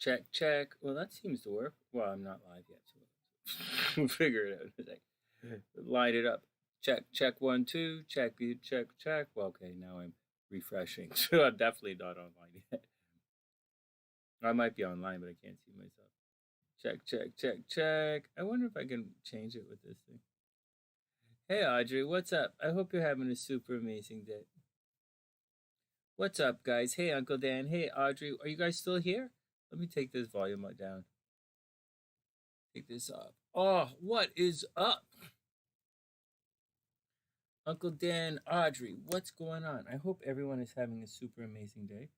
Check, check. Well, that seems to work. Well, I'm not live yet, so we'll figure it out. Light it up. Check, check, 1, 2. Check, check, check. Well, okay, now I'm refreshing. So I'm definitely not online yet. I might be online, but I can't see myself. Check, check, check, check. I wonder if I can change it with this thing. Hey, Audrey, what's up? I hope you're having a super amazing day. What's up, guys? Hey, Uncle Dan. Hey, Audrey. Are you guys still here? Let me take this volume down. Take this off. Oh, what is up? Uncle Dan, Audrey, what's going on? I hope everyone is having a super amazing day.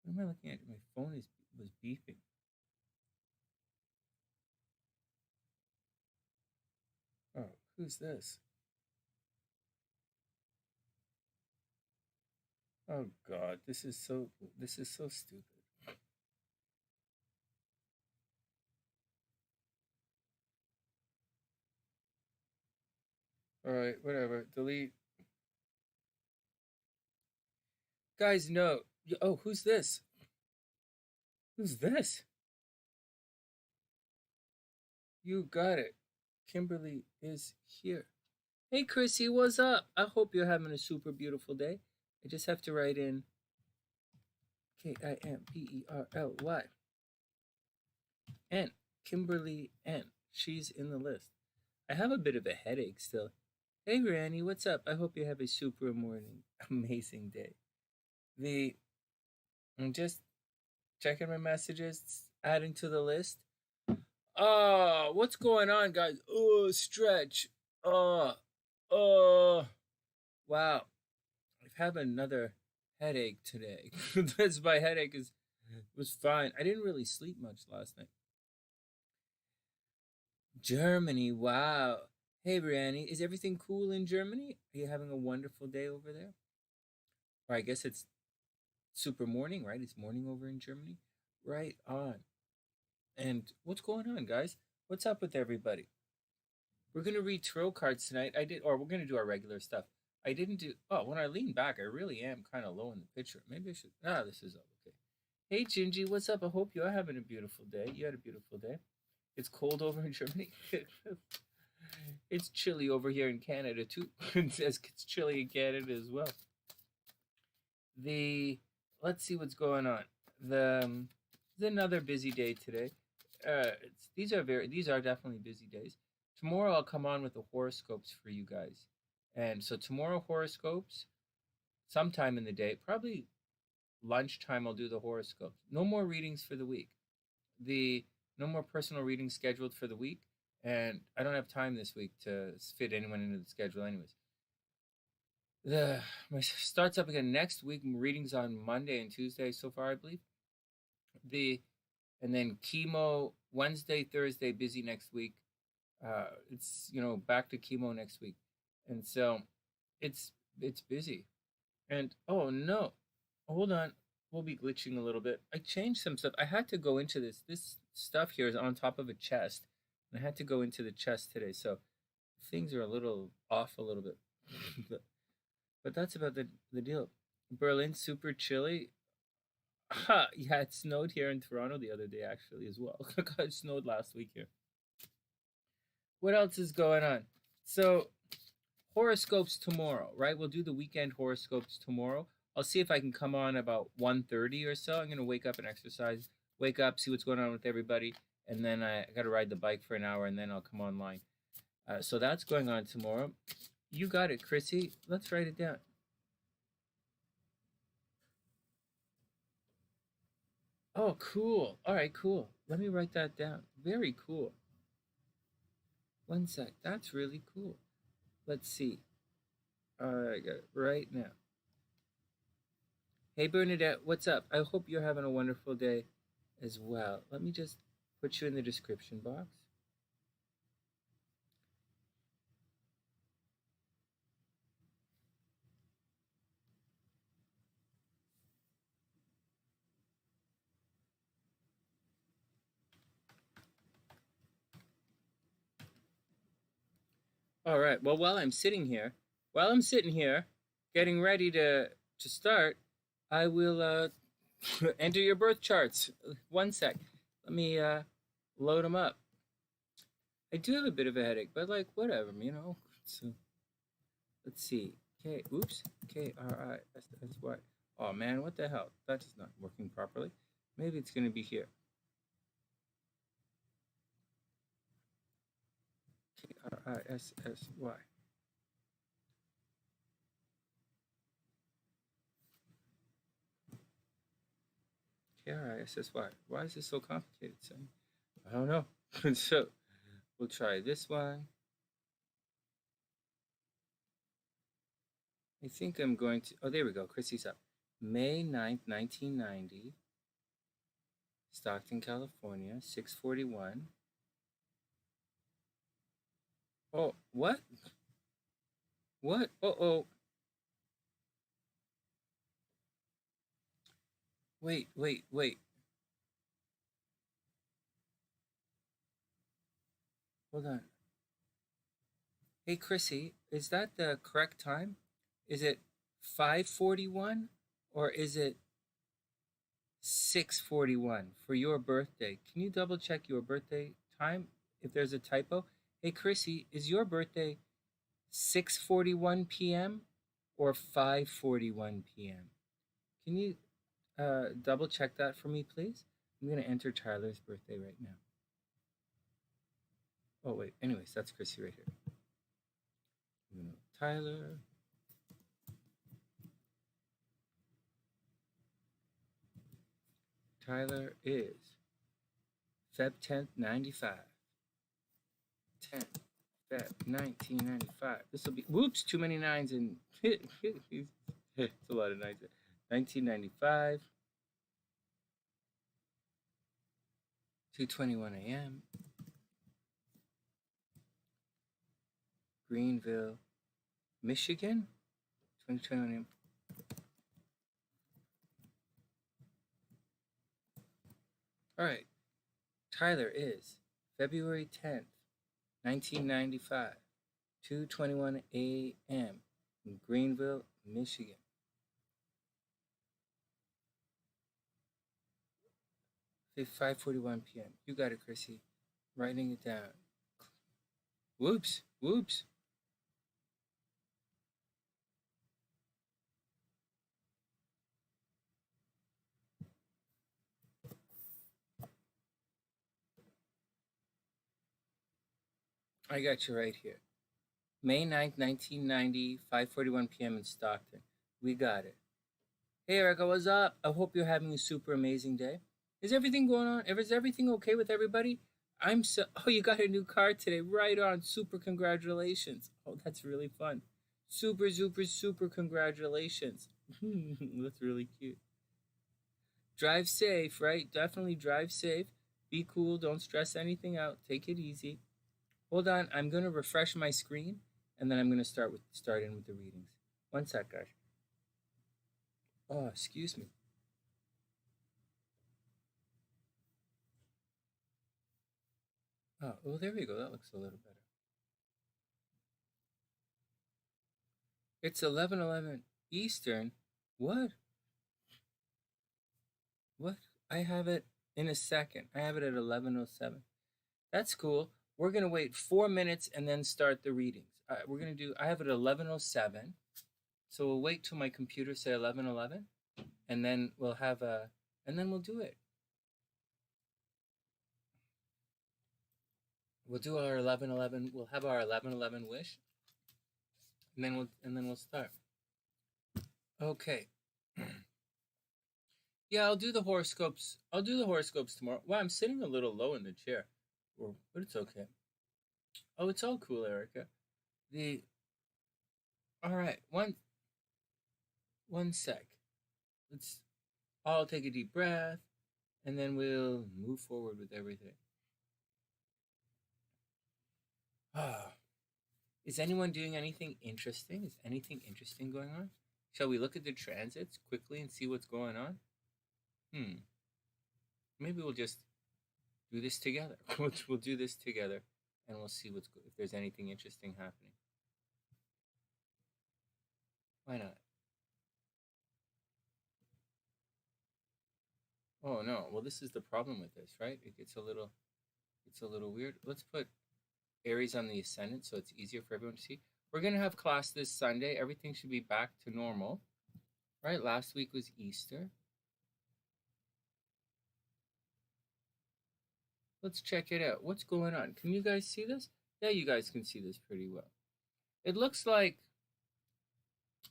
What am I looking at? My phone was beeping. Oh, who's this? Oh God, this is so stupid. All right, whatever. Delete. Guys, no. Oh, who's this? Who's this? You got it. Kimberly is here. Hey, Krissy, what's up? I hope you're having a super beautiful day. I just have to write in Kimberly N. Kimberly N. She's in the list. I have a bit of a headache still. Hey, Granny, what's up? I hope you have a super amazing day. I'm just checking my messages, adding to the list. Oh, what's going on, guys? Oh, stretch. Wow. I've had another headache today. That's my headache was fine. I didn't really sleep much last night. Germany, wow. Hey, Brianni, is everything cool in Germany? Are you having a wonderful day over there? Or I guess it's super morning, right? It's morning over in Germany. Right on. And what's going on, guys? What's up with everybody? We're going to read tarot cards tonight. We're going to do our regular stuff. I didn't do, when I lean back, I really am kind of low in the picture. Maybe I should, this is okay. Hey, Gingy, what's up? I hope you're having a beautiful day. You had a beautiful day. It's cold over in Germany. It's chilly over here in Canada, too. It's chilly in Canada as well. Let's see what's going on. It's another busy day today. These are definitely busy days. Tomorrow I'll come on with the horoscopes for you guys. And so tomorrow horoscopes, sometime in the day, probably lunchtime I'll do the horoscopes. No more readings for the week. No more personal readings scheduled for the week. And I don't have time this week to fit anyone into the schedule anyways. Starts up again next week. Readings on Monday and Tuesday so far, I believe. And then chemo Wednesday, Thursday, busy next week. It's back to chemo next week, and so it's busy. And oh no, hold on, we'll be glitching a little bit. I changed some stuff. I had to go into this stuff here is on top of a chest, and I had to go into the chest today, so things are a little off a little bit. but that's about the deal. Berlin super chilly. Yeah, it snowed here in Toronto the other day actually as well. It snowed last week here. What else is going on? So horoscopes tomorrow, right? We'll do the weekend horoscopes tomorrow. I'll see if I can come on about 1:30 or so. I'm gonna wake up and exercise, wake up, see what's going on with everybody, and then I gotta ride the bike for an hour, and then I'll come online. So that's going on tomorrow. You got it, Krissy. Let's write it down. Oh, cool. All right, cool. Let me write that down. Very cool. One sec. That's really cool. Let's see. I got it right now. Hey, Bernadette, what's up? I hope you're having a wonderful day as well. Let me just put you in the description box. All right. Well, while I'm sitting here, getting ready to start, I will enter your birth charts. One sec. Let me load them up. I do have a bit of a headache, but like whatever, you know. So let's see. Oops. KRISSY. Oh man, what the hell? That is not working properly. Maybe it's gonna be here. KRISSY. KRISSY. Why is this so complicated, son? I don't know. So we'll try this one. I think I'm going to. Oh, there we go. Krissy's up. May 9th, 1990. Stockton, California. 6:41. Oh, what? What? Oh. Wait. Hold on. Hey, Krissy, is that the correct time? Is it 5:41 or is it 6:41 for your birthday? Can you double check your birthday time if there's a typo? Hey, Krissy, is your birthday 6:41 p.m. or 5:41 p.m.? Can you double check that for me, please? I'm going to enter Tyler's birthday right now. Oh, wait. Anyways, that's Krissy right here. Tyler. Tyler is Feb 10th, 95. 10th, Feb 1995. This will be, whoops, too many nines and it's a lot of nines. 1995. 2:21 a.m. Greenville, Michigan. 2021 a.m. All right. Tyler is February 10th, 1995, 2:21 a.m. in Greenville, Michigan. 5:41 p.m. You got it, Krissy. Writing it down. Whoops. I got you right here. May 9th, 1990, 5:41 p.m. in Stockton. We got it. Hey, Erica, what's up? I hope you're having a super amazing day. Is everything going on? Is everything okay with everybody? Oh, you got a new car today. Right on. Super congratulations. Oh, that's really fun. Super congratulations. That's really cute. Drive safe, right? Definitely drive safe. Be cool. Don't stress anything out. Take it easy. Hold on. I'm going to refresh my screen, and then I'm going to start in with the readings. One sec, guys. Oh, excuse me. Oh, well, there we go. That looks a little better. It's 11:11 Eastern. What? I have it in a second. I have it at 11:07. That's cool. We're going to wait 4 minutes and then start the readings. We're going to do, I have it at 11:07. So we'll wait till my computer say 11:11 and then we'll have and then we'll do it. We'll do our 11:11. We'll have our 11:11 wish, and then we'll start. Okay. Yeah, I'll do the horoscopes. I'll do the horoscopes tomorrow. Well, I'm sitting a little low in the chair, but it's okay. Oh, it's all cool, Erica. All right. One sec. I'll take a deep breath, and then we'll move forward with everything. Is anyone doing anything interesting? Is anything interesting going on? Shall we look at the transits quickly and see what's going on? Maybe we'll just do this together. We'll do this together, and we'll see if there's anything interesting happening. Why not? Oh no. Well, this is the problem with this, right? It's a little weird. Let's put Aries on the ascendant so it's easier for everyone to see. We're gonna have class this Sunday. Everything should be back to normal, right? Last week was Easter. Let's check it out. What's going on? Can you guys see this? Yeah, you guys can see this pretty well. It looks like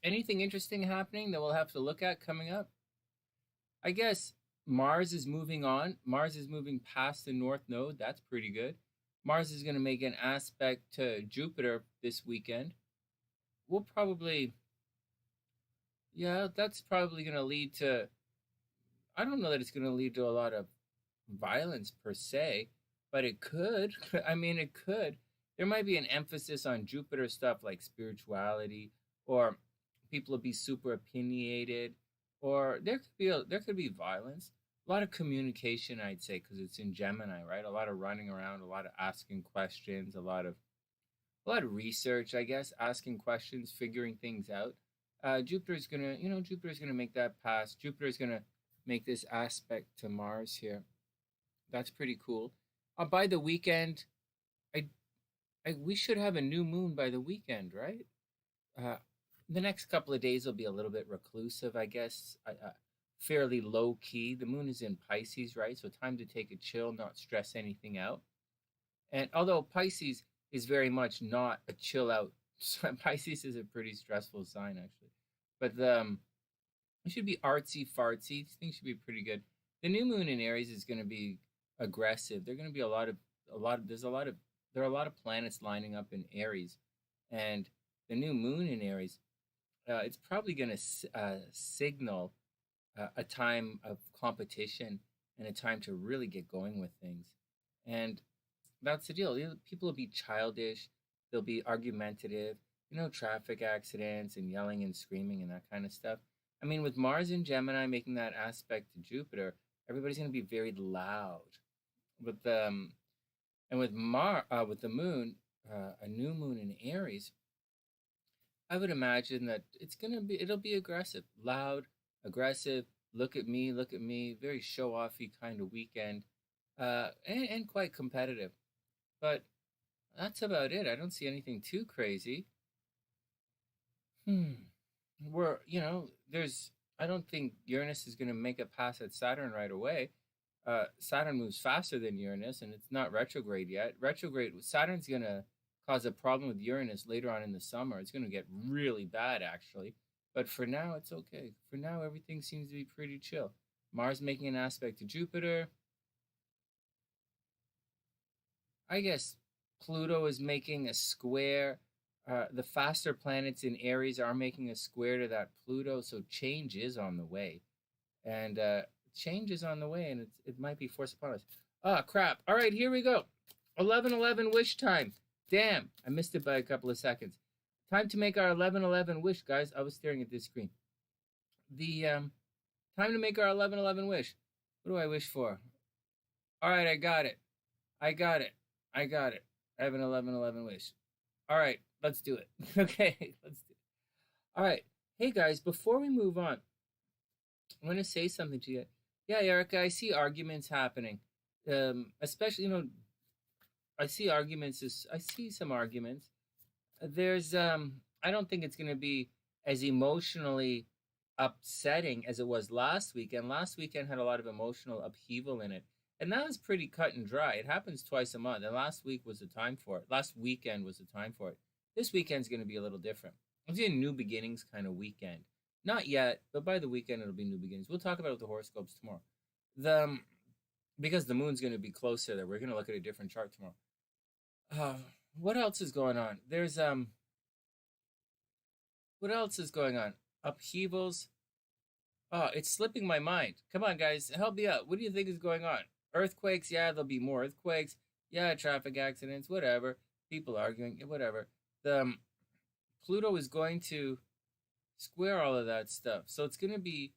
anything interesting happening that we'll have to look at coming up. I guess Mars is moving on. Mars is moving past the North Node. That's pretty good. Mars is going to make an aspect to Jupiter this weekend. We'll probably, yeah, that's probably going to lead to, I don't know that it's going to lead to a lot of violence per se, but it could. I mean, it could. There might be an emphasis on Jupiter stuff like spirituality, or people will be super opinionated, or there could be violence. A lot of communication, I'd say, because it's in Gemini, right? A lot of running around, a lot of asking questions, a lot of research, I guess, asking questions, figuring things out. Jupiter's gonna make that pass. Jupiter's gonna make this aspect to Mars here. That's pretty cool. By the weekend, I, we should have a new moon by the weekend, right? Uh, the next couple of days will be a little bit reclusive, I guess. Fairly low key. The moon is in Pisces, right? So time to take a chill, not stress anything out. And although Pisces is very much not a chill out, Pisces is a pretty stressful sign actually. But it should be artsy fartsy. Things should be pretty good. The new moon in Aries is going to be aggressive. There's going to be a lot of there are a lot of planets lining up in Aries, and the new moon in Aries, it's probably going to signal a time of competition and a time to really get going with things. And that's the deal. People will be childish, they'll be argumentative, traffic accidents and yelling and screaming and that kind of stuff. I mean, with Mars and Gemini making that aspect to Jupiter, everybody's going to be very loud. With and with with the moon, a new moon in Aries, I would imagine that it'll be aggressive, loud, aggressive. Look at me. Very show offy kind of weekend, and quite competitive. But that's about it. I don't see anything too crazy. We're there's I don't think Uranus is going to make a pass at Saturn right away. Saturn moves faster than Uranus, and it's not retrograde yet. Saturn's going to cause a problem with Uranus later on in the summer. It's going to get really bad, actually. But for now, it's okay. For now, everything seems to be pretty chill. Mars making an aspect to Jupiter. I guess Pluto is making a square. The faster planets in Aries are making a square to that Pluto, so change is on the way. And change is on the way, and it might be forced upon us. Ah, crap. All right, here we go. 11:11 wish time. Damn, I missed it by a couple of seconds. Time to make our 11:11 wish, guys. I was staring at this screen. The time to make our 11:11 wish. What do I wish for? All right, I got it. I have an 11:11 wish. All right, let's do it. Okay, let's do it. All right. Hey, guys, before we move on, I want to say something to you. Yeah, Erica, I see arguments happening. Especially, I see some arguments. There's I don't think it's going to be as emotionally upsetting as it was last weekend. Last weekend had a lot of emotional upheaval in it, and that was pretty cut and dry. It happens twice a month, and last weekend was the time for it. This weekend's going to be a little different. It's a new beginnings kind of weekend. Not yet, but by the weekend it'll be new beginnings. We'll talk about the horoscopes tomorrow. Because the moon's going to be closer there, we're going to look at a different chart tomorrow. What else is going on? What else is going on? Upheavals. Oh, it's slipping my mind. Come on, guys, help me out. What do you think is going on? Earthquakes? Yeah, there'll be more earthquakes. Yeah, traffic accidents. Whatever. People arguing. Whatever. Pluto is going to square all of that stuff. So it's gonna be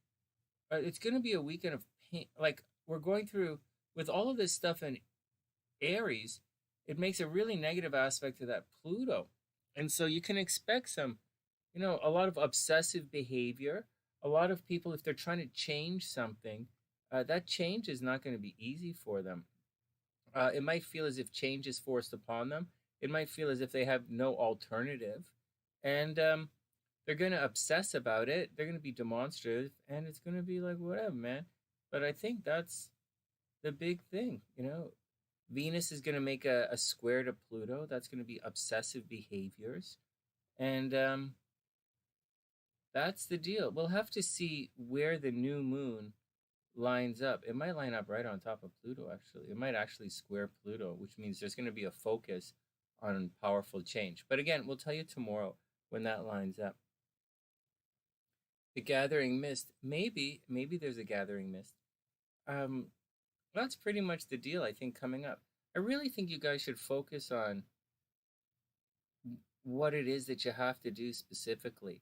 a weekend of pain. Like we're going through with all of this stuff in Aries. It makes a really negative aspect to that Pluto, and so you can expect some, a lot of obsessive behavior. A lot of people, if they're trying to change something, that change is not going to be easy for them. It might feel as if change is forced upon them. It might feel as if they have no alternative. And they're going to obsess about it. They're going to be demonstrative. And it's going to be like, whatever, man. But I think that's the big thing, you know. Venus is going to make a square to Pluto. That's going to be obsessive behaviors. And that's the deal. We'll have to see where the new moon lines up. It might line up right on top of Pluto, actually. It might actually square Pluto, which means there's going to be a focus on powerful change. But again, we'll tell you tomorrow when that lines up. The gathering mist. Maybe there's a gathering mist. That's pretty much the deal, I think, coming up. I really think you guys should focus on what it is that you have to do specifically.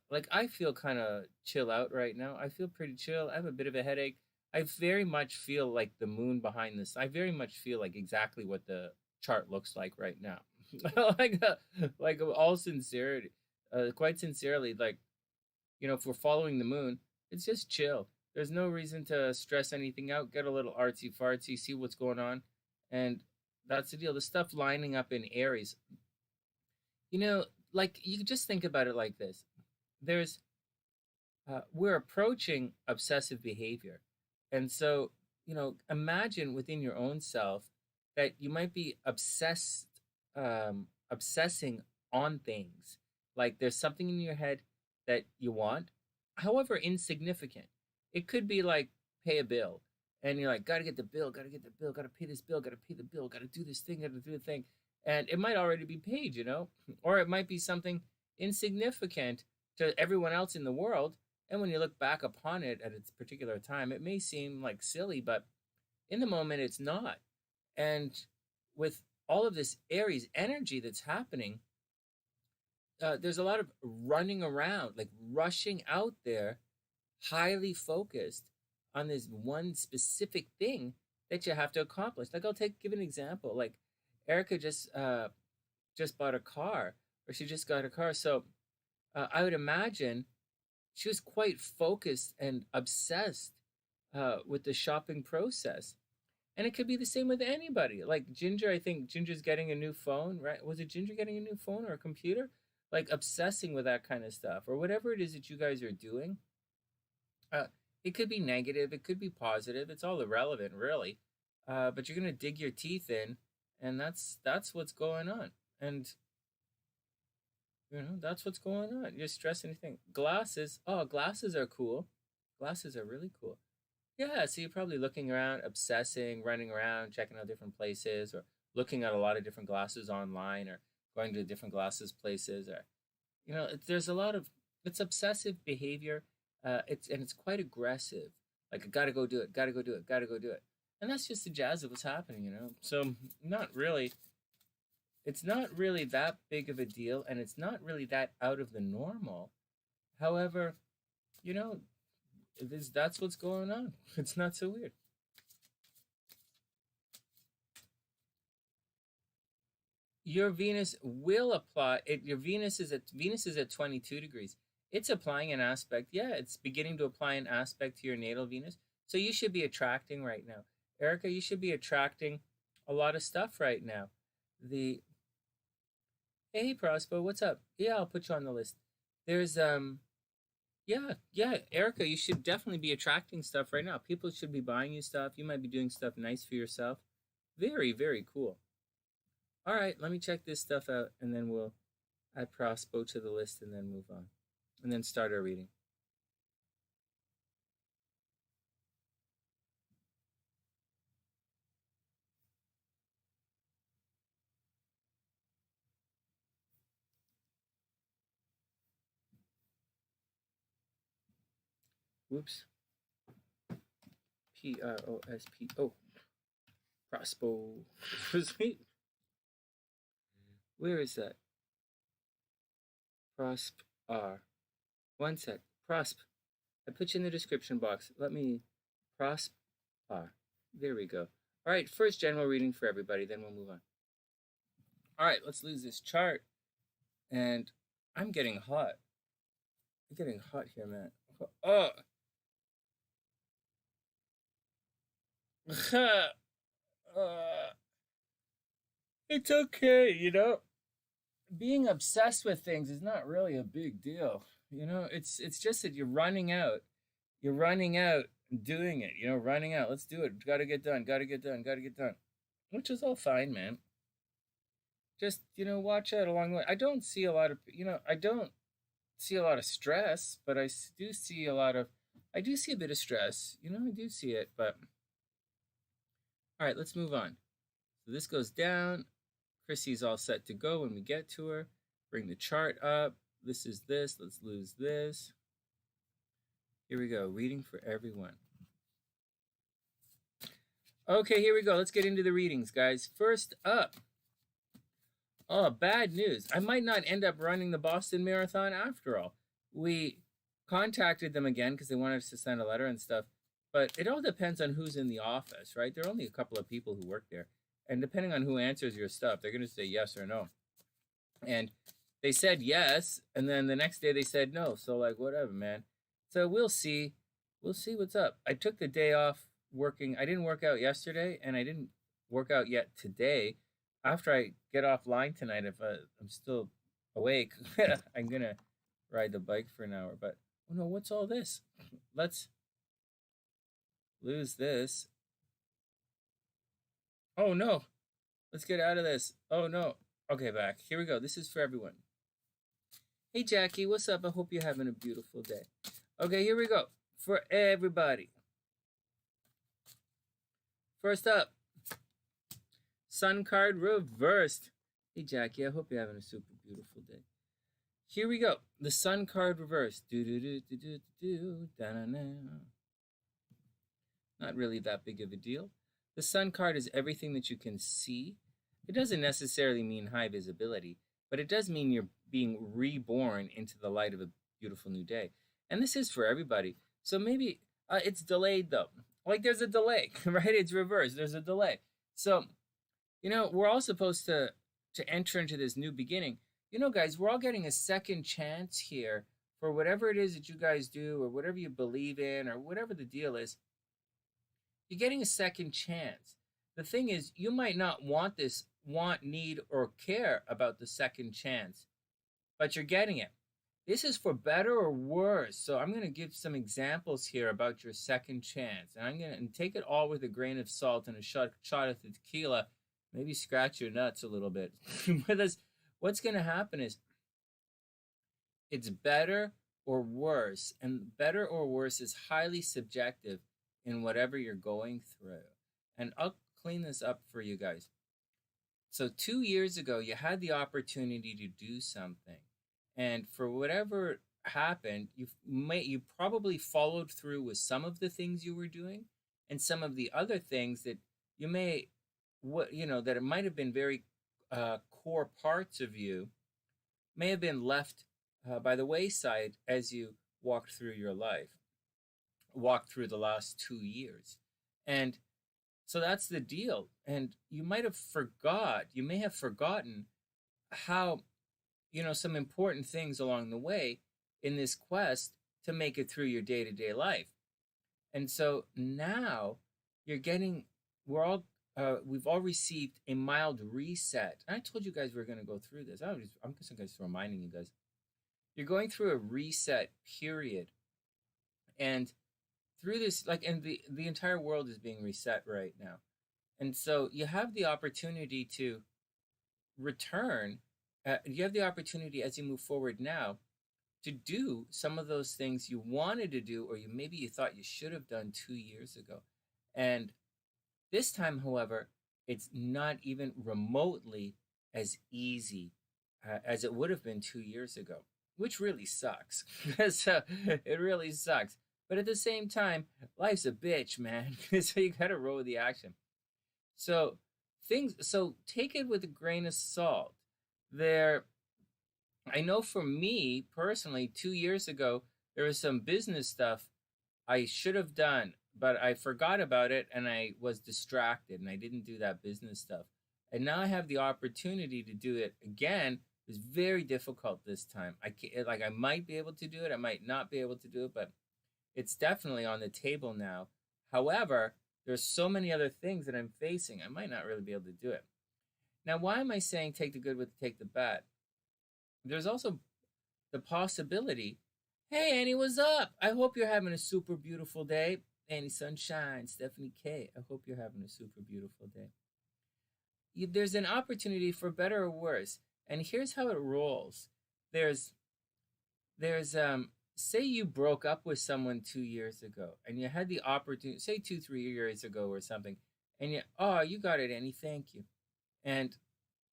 Like, I feel kind of chill out right now. I feel pretty chill. I have a bit of a headache. I very much feel like the moon behind this. I very much feel like exactly what the chart looks like right now. like all sincerity, quite sincerely, like, you know, if we're following the moon, it's just chill. There's no reason to stress anything out. Get a little artsy fartsy, see what's going on, and that's the deal. The stuff lining up in Aries. You know, like, you just think about it like this. There's we're approaching obsessive behavior, and so, you know, imagine within your own self that you might be obsessing on things. Like, there's something in your head that you want, however insignificant. It could be like, pay a bill, and you're like, gotta get the bill, gotta get the bill, gotta pay this bill, gotta pay the bill, gotta do this thing, gotta do the thing. And it might already be paid, you know, or it might be something insignificant to everyone else in the world. And when you look back upon it at its particular time, it may seem like silly, but in the moment, it's not. And with all of this Aries energy that's happening, there's a lot of running around, like rushing out there, highly focused on this one specific thing that you have to accomplish. Like, give an example. Like, Erica just bought a car, or she just got a car. So I would imagine she was quite focused and obsessed with the shopping process. And it could be the same with anybody. Like Ginger, I think Ginger's getting a new phone, right? Was it Ginger getting a new phone or a computer? Like, obsessing with that kind of stuff, or whatever it is that you guys are doing. It could be negative, it could be positive. It's all irrelevant, really. But you're gonna dig your teeth in, and that's what's going on. And you know, that's what's going on. You're stressing anything. Glasses. Oh, glasses are cool. Glasses are really cool. Yeah, so you're probably looking around, obsessing, running around, checking out different places, or looking at a lot of different glasses online, or going to different glasses places, or, you know, there's a lot of, it's obsessive behavior. It's quite aggressive. Like, I gotta go do it, gotta go do it, gotta go do it, and that's just the jazz of what's happening, you know. So not really. It's not really that big of a deal, and it's not really that out of the normal. However, you know, that's what's going on. It's not so weird. Your Venus will apply it. Your Venus is at 22 degrees. It's applying an aspect. Yeah, it's beginning to apply an aspect to your natal Venus. So you should be attracting right now. Erica, you should be attracting a lot of stuff right now. The Hey Prospo, what's up? Yeah, I'll put you on the list. There's yeah, Erica, you should definitely be attracting stuff right now. People should be buying you stuff. You might be doing stuff nice for yourself. Very, very cool. All right, let me check this stuff out, and then we'll add Prospo to the list, and then move on, and then start our reading. Whoops. Prospo. Prospo. Sweet. Where is that? ProspR. One sec. Prosp. I put you in the description box. Let me. ProspR. There we go. All right, first general reading for everybody, then we'll move on. All right, let's lose this chart. And I'm getting hot. I'm getting hot here, man. Oh. It's okay, you know. Being obsessed with things is not really a big deal. You know, it's just that you're running out. You're running out doing it, you know, running out. Let's do it. Gotta get done, gotta get done, gotta get done. Which is all fine, man. Just, you know, watch out along the way. I don't see a lot of, you know, I don't see a lot of stress, but do see a lot of, I do see a bit of stress. You know, I do see it, but all right, let's move on. So this goes down. Krissy's all set to go when we get to her. Bring the chart up. This is this. Let's lose this. Here we go. Reading for everyone. Okay, here we go. Let's get into the readings, guys. First up. Oh, bad news. I might not end up running the Boston Marathon after all. We contacted them again because they wanted us to send a letter and stuff. But it all depends on who's in the office, right? There are only a couple of people who work there. And depending on who answers your stuff, they're going to say yes or no. And they said yes. And then the next day they said no. So, like, whatever, man. So we'll see. We'll see what's up. I took the day off working. I didn't work out yesterday. And I didn't work out yet today. After I get offline tonight, if I'm still awake, I'm going to ride the bike for an hour. But, oh no, what's all this? Let's lose this. Oh no, let's get out of this. Oh no. Okay, back. Here we go. This is for everyone. Hey Jackie, what's up? I hope you're having a beautiful day. Okay, here we go. For everybody. First up, Sun card reversed. Hey Jackie, I hope you're having a super beautiful day. Here we go. The Sun card reversed. Not really that big of a deal. The Sun card is everything that you can see. It doesn't necessarily mean high visibility, but it does mean you're being reborn into the light of a beautiful new day. And this is for everybody. So maybe it's delayed though. Like there's a delay, right? It's reversed. There's a delay. So, you know, we're all supposed to enter into this new beginning. You know, guys, we're all getting a second chance here for whatever it is that you guys do or whatever you believe in or whatever the deal is. You're getting a second chance. The thing is, you might not want this, need, or care about the second chance, but you're getting it. This is for better or worse. So I'm going to give some examples here about your second chance. And I'm going to take it all with a grain of salt and a shot of tequila. Maybe scratch your nuts a little bit. Because what's going to happen is it's better or worse. And better or worse is highly subjective in whatever you're going through. And I'll clean this up for you guys. So 2 years ago, you had the opportunity to do something. And for whatever happened, you probably followed through with some of the things you were doing, and some of the other things that you may, that it might have been very core parts of you, may have been left by the wayside as you walked through your life, walked through the last 2 years. And so that's the deal. And you may have forgotten how, some important things along the way in this quest to make it through your day-to-day life. And so now we've all received a mild reset. And I told you guys we were going to go through this. I'm just reminding you guys. You're going through a reset period. And through this, and the entire world is being reset right now. And so you have the opportunity to return. You have the opportunity as you move forward now to do some of those things you wanted to do, or maybe you thought you should have done 2 years ago. And this time, however, it's not even remotely as easy as it would have been 2 years ago, which really sucks. So it really sucks. But at the same time, life's a bitch, man. So you gotta roll with the action. So take it with a grain of salt. I know for me personally, 2 years ago, there was some business stuff I should have done, but I forgot about it and I was distracted and I didn't do that business stuff. And now I have the opportunity to do it again. It's very difficult this time. I might be able to do it. I might not be able to do it, but it's definitely on the table now. However, there's so many other things that I'm facing. I might not really be able to do it. Now, why am I saying take the good with take the bad? There's also the possibility, hey, Annie, what's up? I hope you're having a super beautiful day. Annie Sunshine, Stephanie K. I hope you're having a super beautiful day. There's an opportunity for better or worse. And here's how it rolls. There's say you broke up with someone 2 years ago and you had the opportunity, say 3 years ago or something, and you got it, Annie, thank you. And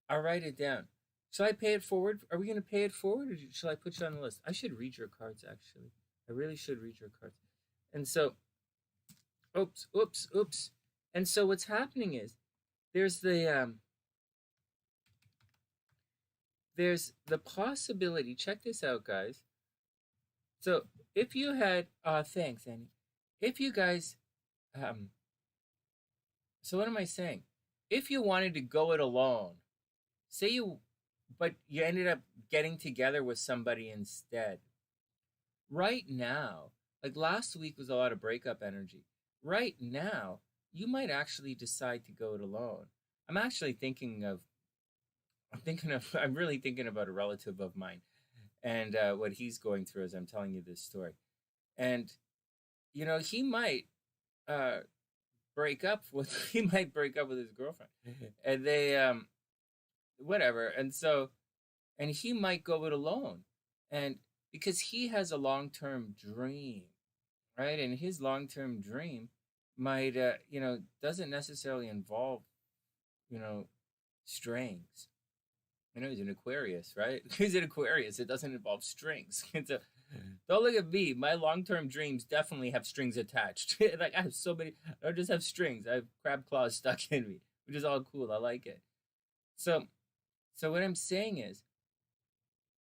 I'll write it down. Shall I pay it forward? Are we going to pay it forward, or shall I put you on the list? I should read your cards, actually. I really should read your cards. And so, oops. And so what's happening is there's the possibility. Check this out, guys. So if you had, thanks, Annie. If you guys, so what am I saying? If you wanted to go it alone, but you ended up getting together with somebody instead. Right now, like last week was a lot of breakup energy. Right now, you might actually decide to go it alone. I'm really thinking about a relative of mine and what he's going through as I'm telling you this story. And, he might break up with his girlfriend. And they, whatever. And he might go it alone. And because he has a long-term dream, right? And his long-term dream might, doesn't necessarily involve, strings. He's an Aquarius, right? He's an Aquarius. It doesn't involve strings. So, don't look at me. My long-term dreams definitely have strings attached. Like I have so many. I don't just have strings. I have crab claws stuck in me, which is all cool. I like it. So what I'm saying is,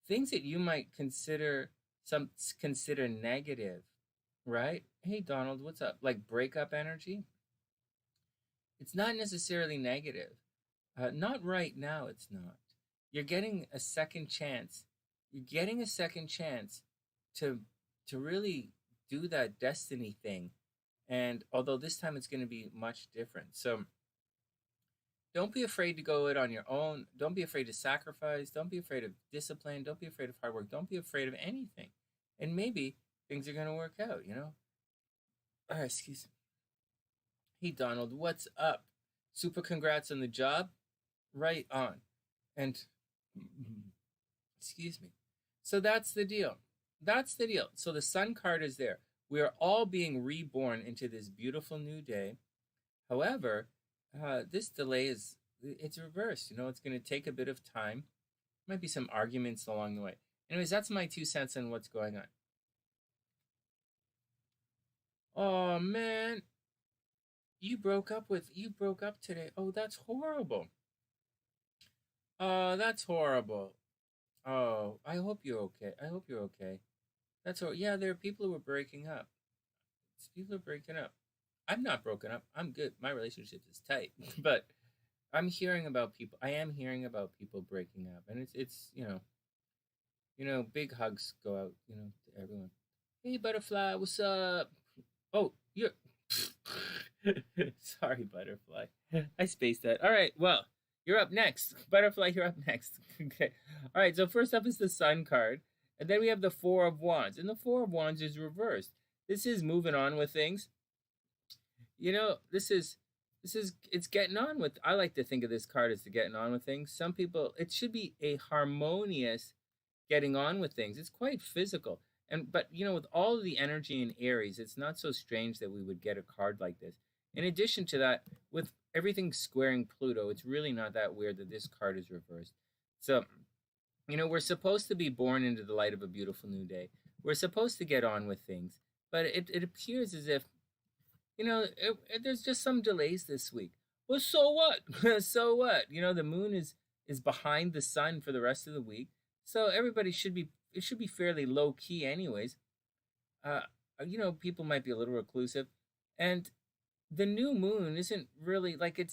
things that you might consider negative, right? Hey, Donald, what's up? Like breakup energy. It's not necessarily negative. Not right now. It's not. You're getting a second chance. You're getting a second chance to really do that destiny thing. And although this time it's going to be much different. So don't be afraid to go it on your own. Don't be afraid to sacrifice. Don't be afraid of discipline. Don't be afraid of hard work. Don't be afraid of anything. And maybe things are going to work out, All right, excuse me. Hey, Donald, what's up? Super congrats on the job. Right on. And excuse me. So that's the deal. So the Sun card is there. We are all being reborn into this beautiful new day. However, this delay it's reversed. It's going to take a bit of time. Might be some arguments along the way. Anyways, that's my 2 cents on what's going on. Oh, man. You broke up today. Oh, that's horrible. Oh, that's horrible. Oh, I hope you're okay. That's all. Yeah, there are people who are breaking up. People are breaking up. I'm not broken up. I'm good. My relationship is tight. But I am hearing about people breaking up. And it's big hugs go out, to everyone. Hey, Butterfly, what's up? Oh, you're... Sorry, Butterfly. I spaced that. All right, well, you're up next. Butterfly, you're up next. Okay. All right, so first up is the Sun card. And then we have the Four of Wands. And the Four of Wands is reversed. This is moving on with things. It's getting on with, I like to think of this card as the getting on with things. Some people, it should be a harmonious getting on with things. It's quite physical. But with all of the energy in Aries, it's not so strange that we would get a card like this. In addition to that, with everything squaring Pluto, it's really not that weird that this card is reversed. So, we're supposed to be born into the light of a beautiful new day. We're supposed to get on with things. But it appears as if, there's just some delays this week. Well, so what? So what? The moon is behind the sun for the rest of the week. So everybody it should be fairly low key anyways. People might be a little reclusive. And the new moon isn't really like it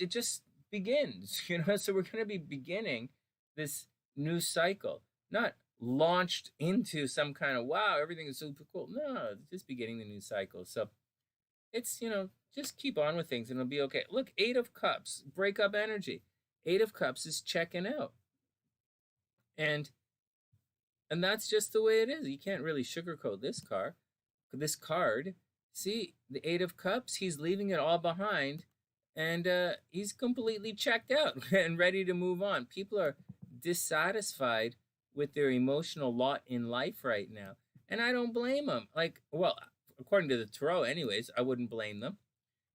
just begins, so we're going to be beginning this new cycle, not launched into some kind of, wow, everything is super cool. No, it's just beginning the new cycle. So it's, just keep on with things and it'll be okay. Look, 8 of Cups, break up energy. 8 of Cups is checking out. And that's just the way it is. You can't really sugarcoat this card. See, the 8 of Cups, he's leaving it all behind and he's completely checked out and ready to move on. People are dissatisfied with their emotional lot in life right now. And I don't blame them. Like, well, according to the tarot, anyways, I wouldn't blame them.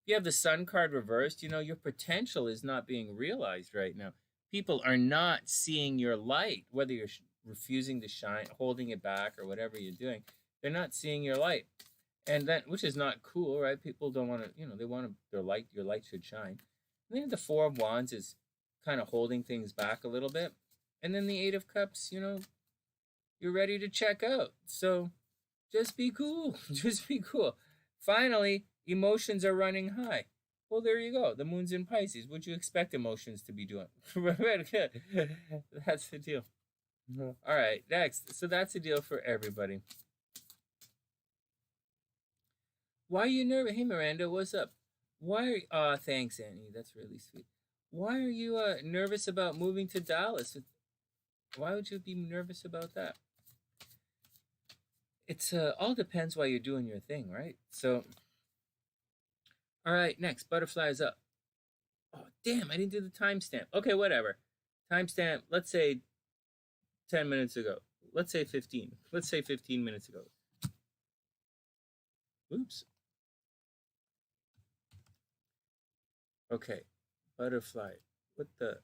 If you have the Sun card reversed, your potential is not being realized right now. People are not seeing your light, whether you're refusing to shine, holding it back, or whatever you're doing. They're not seeing your light, and that, which is not cool, right? People don't want to, they want their light. Your light should shine. And then the 4 of Wands is kind of holding things back a little bit, and then the 8 of Cups, you're ready to check out. So just be cool. Just be cool. Finally, emotions are running high. Well, there you go. The moon's in Pisces. What'd you expect emotions to be doing? That's the deal. All right, next. So that's the deal for everybody. Why are you nervous? Hey, Miranda, what's up? Why are you... thanks, Annie. That's really sweet. Why are you nervous about moving to Dallas? Why would you be nervous about that? It's all depends why you're doing your thing, right? So, all right, next, butterflies up. Oh, damn, I didn't do the timestamp. Okay, whatever. Timestamp, let's say 10 minutes ago. Let's say 15. Let's say 15 minutes ago. Oops. Okay, butterfly. What the...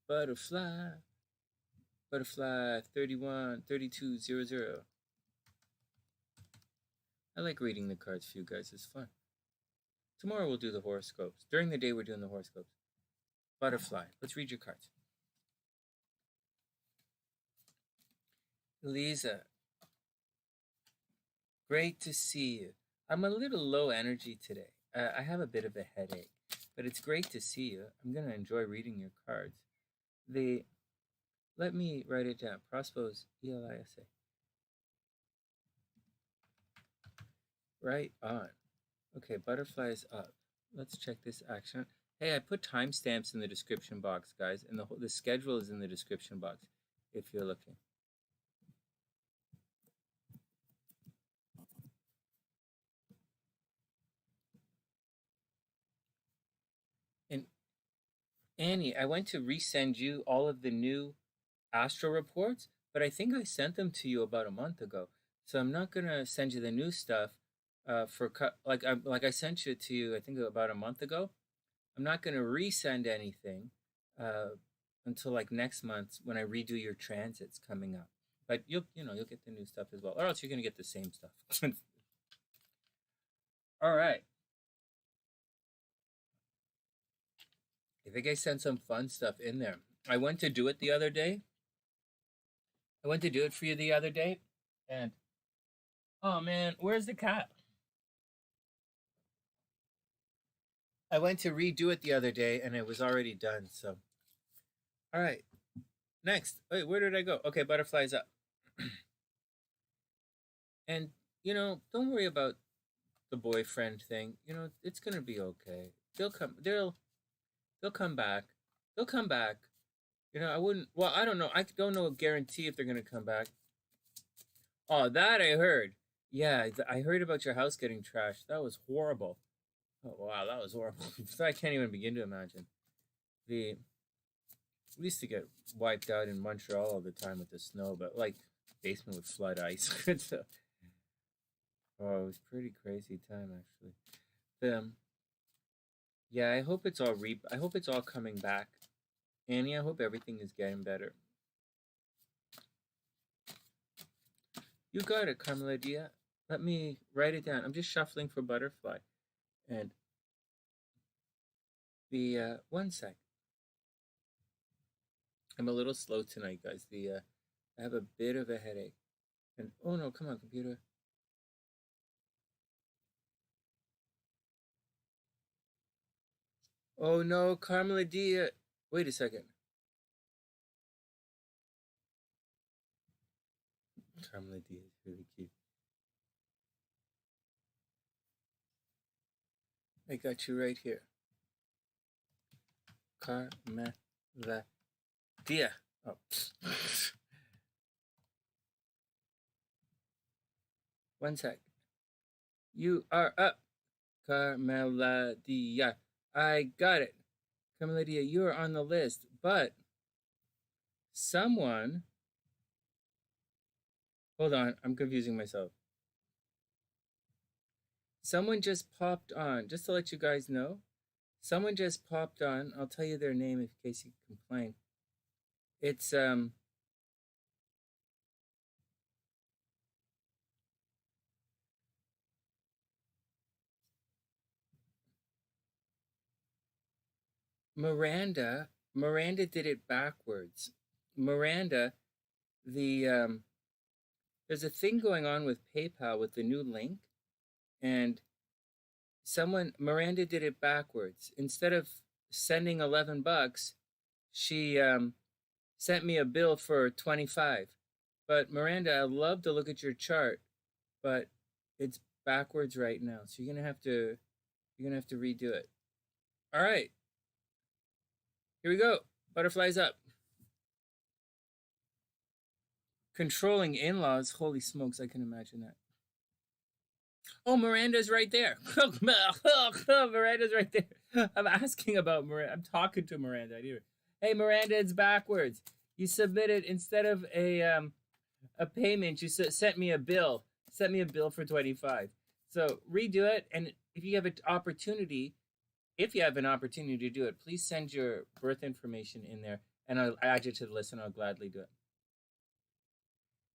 Butterfly. Butterfly 313200. I like reading the cards for you guys. It's fun. Tomorrow we'll do the horoscopes. During the day we're doing the horoscopes. Butterfly. Let's read your cards. Elisa. Great to see you. I'm a little low energy today. I have a bit of a headache, but it's great to see you. I'm going to enjoy reading your cards. Let me write it down. ProspR Elisa. Right on. Okay, butterflies up. Let's check this action. Hey, I put timestamps in the description box, guys, and the schedule is in the description box if you're looking. And Annie, I went to resend you all of the new Astro reports, but I think I sent them to you about a month ago. So I'm not gonna send you the new stuff like I sent it to you I think about a month ago. I'm not gonna resend anything until like next month when I redo your transits coming up. But you'll get the new stuff as well, or else you're gonna get the same stuff. All right. I think I sent some fun stuff in there. I went to do it the other day. I went to do it for you the other day, and oh man, where's the cat? I went to redo it the other day, and it was already done. So, all right, next. Wait, where did I go? Okay, butterflies up. And don't worry about the boyfriend thing. It's gonna be okay. They'll come. They'll come back. They'll come back. I wouldn't. Well, I don't know. I don't know a guarantee if they're gonna come back. Oh, that I heard. Yeah, I heard about your house getting trashed. That was horrible. Oh wow, that was horrible. I can't even begin to imagine. We used to get wiped out in Montreal all the time with the snow, but like basement with flood ice. So, oh, it was pretty crazy time actually. Yeah, I hope it's all I hope it's all coming back. Annie, I hope everything is getting better. You got it, Carmeladie. Let me write it down. I'm just shuffling for butterfly. And the one sec. I'm a little slow tonight, guys. I have a bit of a headache. And oh no, come on, computer. Oh no, Carmeladie. Wait a second. Carmeladie is really cute. I got you right here. Carmeladie. Oh. One sec. You are up. Carmeladie. I got it. Carmeladie, you are on the list, but someone... Hold on, I'm confusing myself. Someone just popped on, just to let you guys know. Someone just popped on. I'll tell you their name in case you complain. It's Miranda. Miranda did it backwards. Miranda, there's a thing going on with PayPal with the new link, and Miranda did it backwards. Instead of sending $11, she sent me a bill for $25. But Miranda, I'd love to look at your chart, but it's backwards right now, so you're gonna have to redo it. All right, here we go. Butterflies up. Controlling in-laws. Holy smokes, I can imagine that. Oh, Miranda's right there. Miranda's right there. I'm asking about Miranda. I'm talking to Miranda. Hey, Miranda, it's backwards. You submitted, instead of a payment, you sent me a bill. Sent me a bill for $25. So redo it, and if you have an opportunity to do it, please send your birth information in there, and I'll add you to the list, and I'll gladly do it.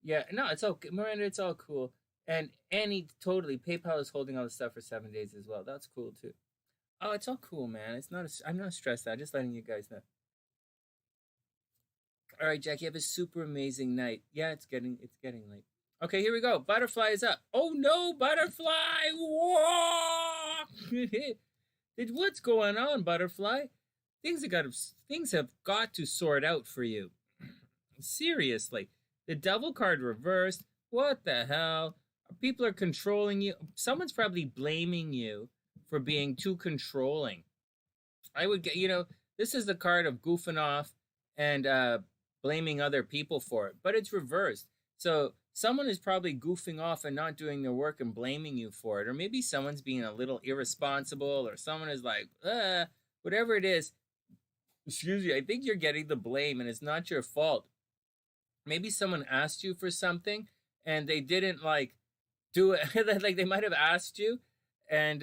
Yeah, no, it's okay, Miranda. It's all cool. And Annie, totally. PayPal is holding all the stuff for 7 days as well. That's cool too. Oh, it's all cool, man. It's not. I'm not stressed out. Just letting you guys know. All right, Jack. You have a super amazing night. Yeah, it's getting late. Okay, here we go. Butterfly is up. Oh no, butterfly! Whoa! What's going on, butterfly? Things have got to sort out for you. Seriously, the devil card reversed. What the hell? People are controlling you. Someone's probably blaming you for being too controlling. I would get, this is the card of goofing off and blaming other people for it, but it's reversed. So someone is probably goofing off and not doing their work and blaming you for it. Or maybe someone's being a little irresponsible, or someone is like, whatever it is. Excuse me, I think you're getting the blame and it's not your fault. Maybe someone asked you for something and they didn't do it. Like they might have asked you, and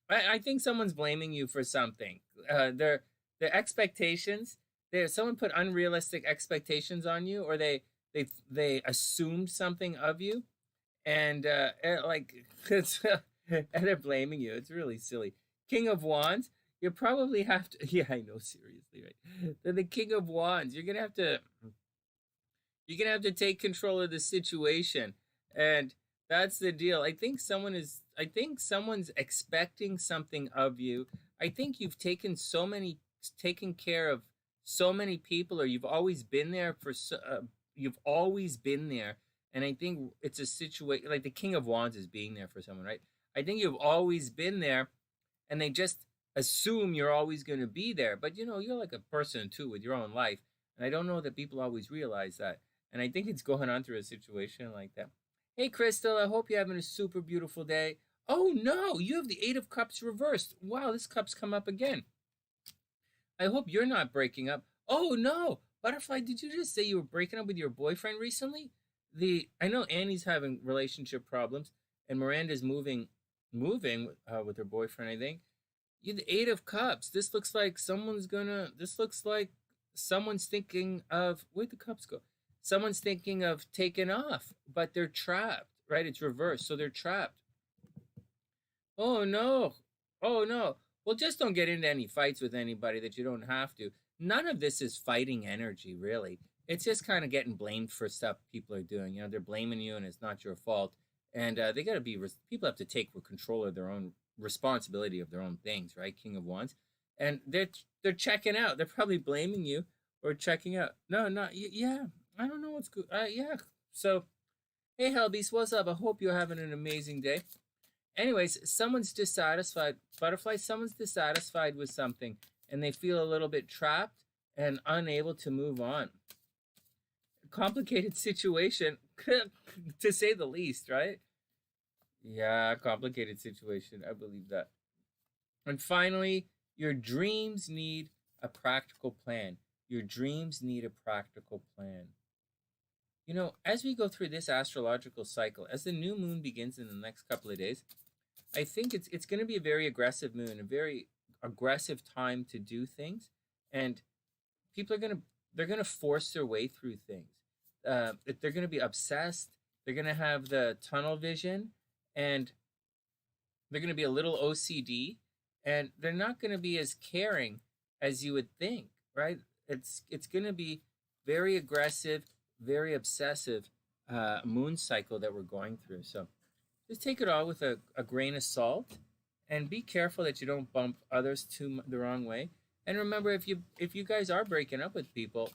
I think someone's blaming you for something. Their expectations. Someone put unrealistic expectations on you, or they assumed something of you, and and they're blaming you. It's really silly. King of Wands. You probably have to. Yeah, I know. Seriously, right? The King of Wands. You're gonna have to take control of the situation, and that's the deal. I think someone's expecting something of you. I think you've taken care of so many people, or you've always been there and I think it's a situation like the King of Wands is being there for someone, right? I think you've always been there, and they just assume you're always going to be there. But you're like a person too with your own life, and I don't know that people always realize that. And I think it's going on through a situation like that. Hey, Crystal, I hope you're having a super beautiful day. Oh, no, you have the Eight of Cups reversed. Wow, this cup's come up again. I hope you're not breaking up. Oh, no. Butterfly, did you just say you were breaking up with your boyfriend recently? I know Annie's having relationship problems, and Miranda's moving with her boyfriend, I think. You the Eight of Cups. This looks like someone's thinking of... Where'd the cups go? Someone's thinking of taking off, but they're trapped, right? It's reversed, so they're trapped. Oh, no. Oh, no. Well, just don't get into any fights with anybody that you don't have to. None of this is fighting energy, really. It's just kind of getting blamed for stuff people are doing. They're blaming you, and it's not your fault. And they got to be... People have to take control of their own responsibility of their own things, right? King of Wands. And they're checking out. They're probably blaming you or checking out. No, not... Yeah. I don't know what's good. Yeah. So Hey, HellBEast, what's up? I hope you're having an amazing day. Anyways, someone's dissatisfied. Butterfly, someone's dissatisfied with something, and they feel a little bit trapped and unable to move on. Complicated situation, to say the least, right? Yeah, complicated situation. I believe that. And finally, your dreams need a practical plan. Your dreams need a practical plan. You know, as we go through this astrological cycle, as the new moon begins in the next couple of days, I think it's going to be a very aggressive moon, a very aggressive time to do things, and people are they're gonna force their way through things. They're gonna be obsessed. They're gonna have the tunnel vision, and they're gonna be a little OCD, and they're not gonna be as caring as you would think, right? It's gonna be very aggressive, very obsessive moon cycle that we're going through. So just take it all with a grain of salt, and be careful that you don't bump others the wrong way. And remember, if you guys are breaking up with people,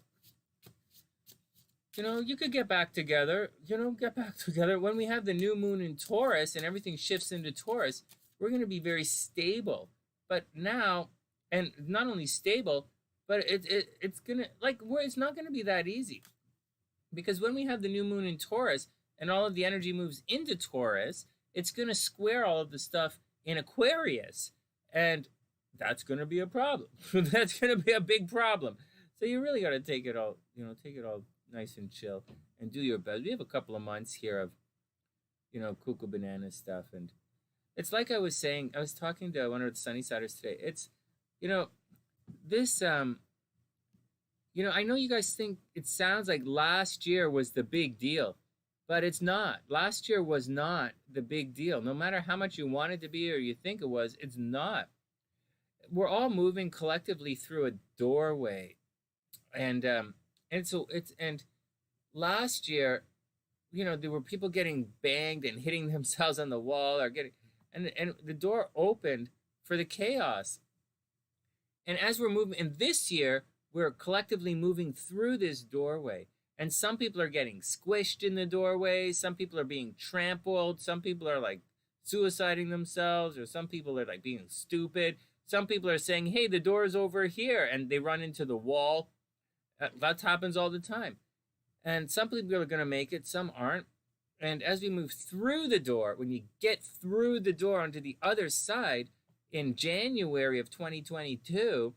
you know, you could get back together. Get back together. When we have the new moon in Taurus and everything shifts into Taurus, we're going to be very stable. But now, and not only stable, but it's gonna it's not going to be that easy, because when we have the new moon in Taurus and all of the energy moves into Taurus, it's going to square all of the stuff in Aquarius, and that's going to be a problem. That's going to be a big problem. So you really got to take it all nice and chill and do your best. We have a couple of months here of, cuckoo banana stuff. And it's like I was saying, I was talking to one of the Sunny Siders today. It's, this, I know you guys think it sounds like last year was the big deal, but it's not. Last year was not the big deal. No matter how much you want it to be or you think it was, it's not. We're all moving collectively through a doorway, and last year, there were people getting banged and hitting themselves on the wall, or getting, and the door opened for the chaos. And as we're moving, and this year we're collectively moving through this doorway, and some people are getting squished in the doorway, some people are being trampled, some people are like suiciding themselves, or some people are like being stupid. Some people are saying, hey, the door is over here, and they run into the wall. That happens all the time. And some people are going to make it, some aren't. And as we move through the door, when you get through the door onto the other side in January of 2022,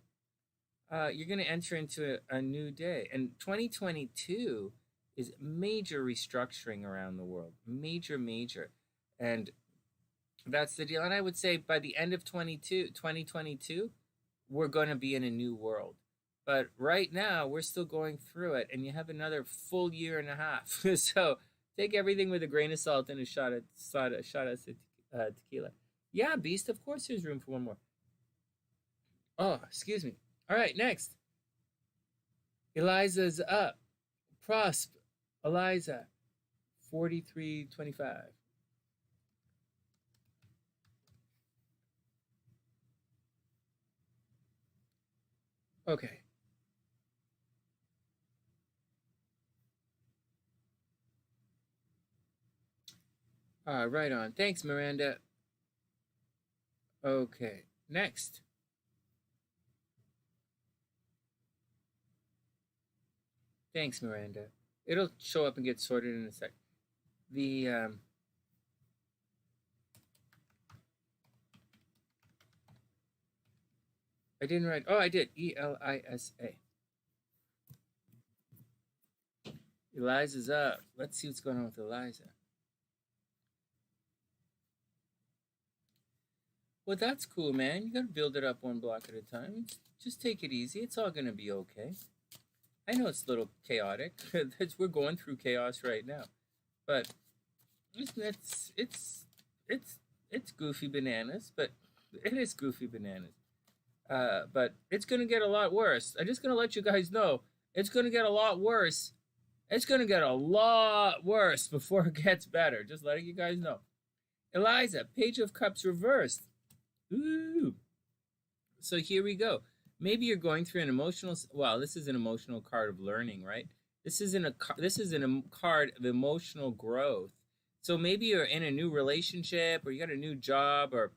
you're going to enter into a new day. And 2022 is major restructuring around the world. Major. And that's the deal. And I would say by the end of 2022, we're going to be in a new world. But right now, we're still going through it, and you have another full year and a half. So take everything with a grain of salt and a shot of tequila. Yeah, Beast, of course there's room for one more. Oh, excuse me. All right, next. Eliza's up. ProspR Elisa, 4325. Okay. Right on. Thanks, Miranda. Okay, next. Thanks, Miranda. It'll show up and get sorted in a sec. I didn't write. Oh, I did. Elisa. Eliza's up. Let's see what's going on with Eliza. Well, that's cool, man. You got to build it up one block at a time. Just take it easy. It's all going to be okay. I know it's a little chaotic. We're going through chaos right now. But it's goofy bananas, but it is goofy bananas. But it's going to get a lot worse. I'm just going to let you guys know. It's going to get a lot worse. It's going to get a lot worse before it gets better. Just letting you guys know. Eliza, Page of Cups reversed. Ooh. So here we go. Maybe you're going through an emotional... Well, this is an emotional card of learning, right? This isn't a card of emotional growth. So maybe you're in a new relationship, or you got a new job, or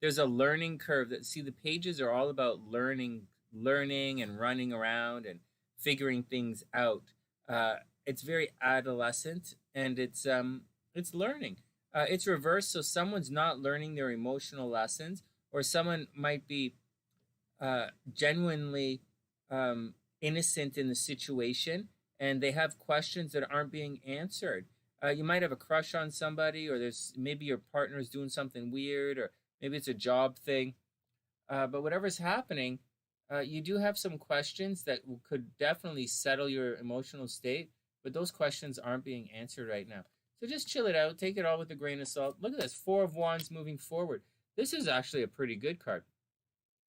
there's a learning curve. That see, the pages are all about learning and running around and figuring things out. It's very adolescent, and it's learning. It's reversed, so someone's not learning their emotional lessons, or someone might be genuinely innocent in the situation, and they have questions that aren't being answered. You might have a crush on somebody, or there's maybe your partner's doing something weird, or maybe it's a job thing. But whatever's happening, you do have some questions that could definitely settle your emotional state, but those questions aren't being answered right now. So just chill it out. Take it all with a grain of salt. Look at this, 4 of Wands moving forward. This is actually a pretty good card.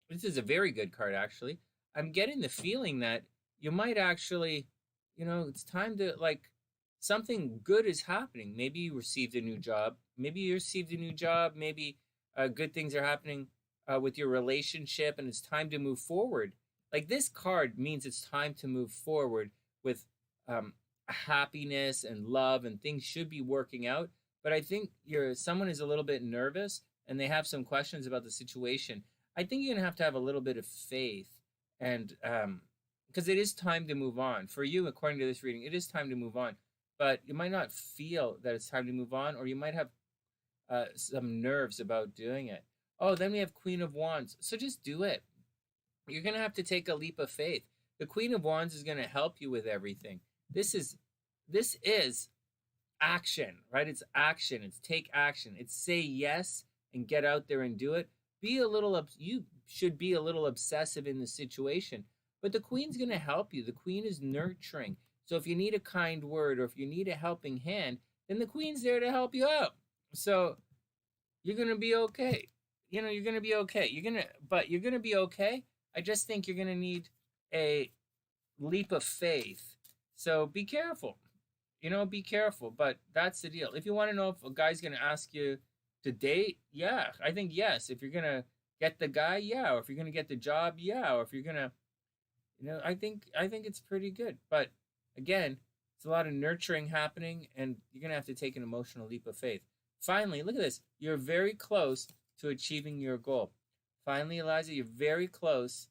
This is a very good card, actually. I'm getting the feeling that you might actually, it's time to, something good is happening. Maybe you received a new job. Maybe good things are happening with your relationship, and it's time to move forward. Like, this card means it's time to move forward with happiness and love, and things should be working out. But I think someone is a little bit nervous, and they have some questions about the situation. I think you're going to have a little bit of faith, and because it is time to move on. For you, according to this reading, it is time to move on. But you might not feel that it's time to move on, or you might have some nerves about doing it. Oh, then we have Queen of Wands. So just do it. You're going to have to take a leap of faith. The Queen of Wands is going to help you with everything. This is action, right? It's action. It's take action. It's say yes and get out there and do it. You should be a little obsessive in the situation, but the Queen's going to help you. The Queen is nurturing. So if you need a kind word, or if you need a helping hand, then the Queen's there to help you out. So you're going to be okay. You're going to be okay. You're going to be okay. I just think you're going to need a leap of faith. So be careful. Be careful. But that's the deal. If you want to know if a guy's going to ask you to date, yeah, I think yes. If you're going to get the guy, yeah. Or if you're going to get the job, yeah. Or if you're going to, I think it's pretty good. But again, it's a lot of nurturing happening, and you're going to have to take an emotional leap of faith. Finally, look at this. You're very close to achieving your goal. Finally, Eliza, you're very close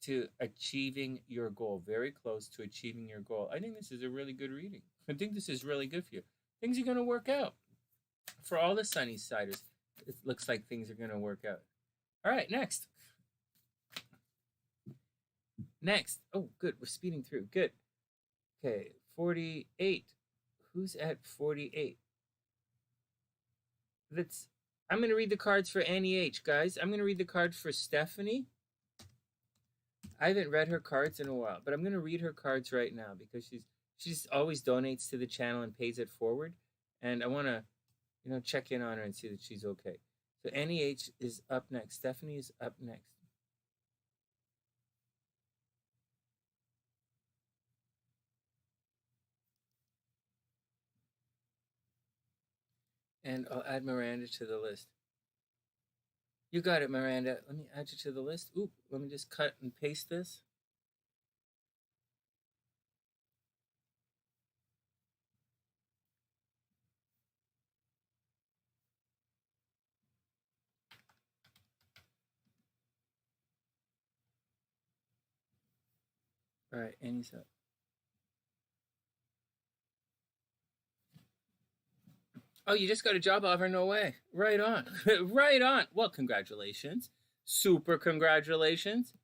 to achieving your goal. Very close to achieving your goal. I think this is a really good reading. I think this is really good for you. Things are going to work out. For all the Sunny-siders, it looks like things are going to work out. All right, next. Oh, good. We're speeding through. Good. Okay, 48. Who's at 48? I'm going to read the cards for AnnieH, guys. I'm going to read the card for Stephanie. I haven't read her cards in a while, but I'm going to read her cards right now because she's always donates to the channel and pays it forward, and I want to, check in on her and see that she's okay. So AnnieH is up next. Stephanie is up next. And I'll add Miranda to the list. You got it, Miranda. Let me add you to the list. Oop, let me just cut and paste this. All right, Annie's up. Oh, you just got a job offer? No way. Right on. Right on. Well, congratulations. Super congratulations.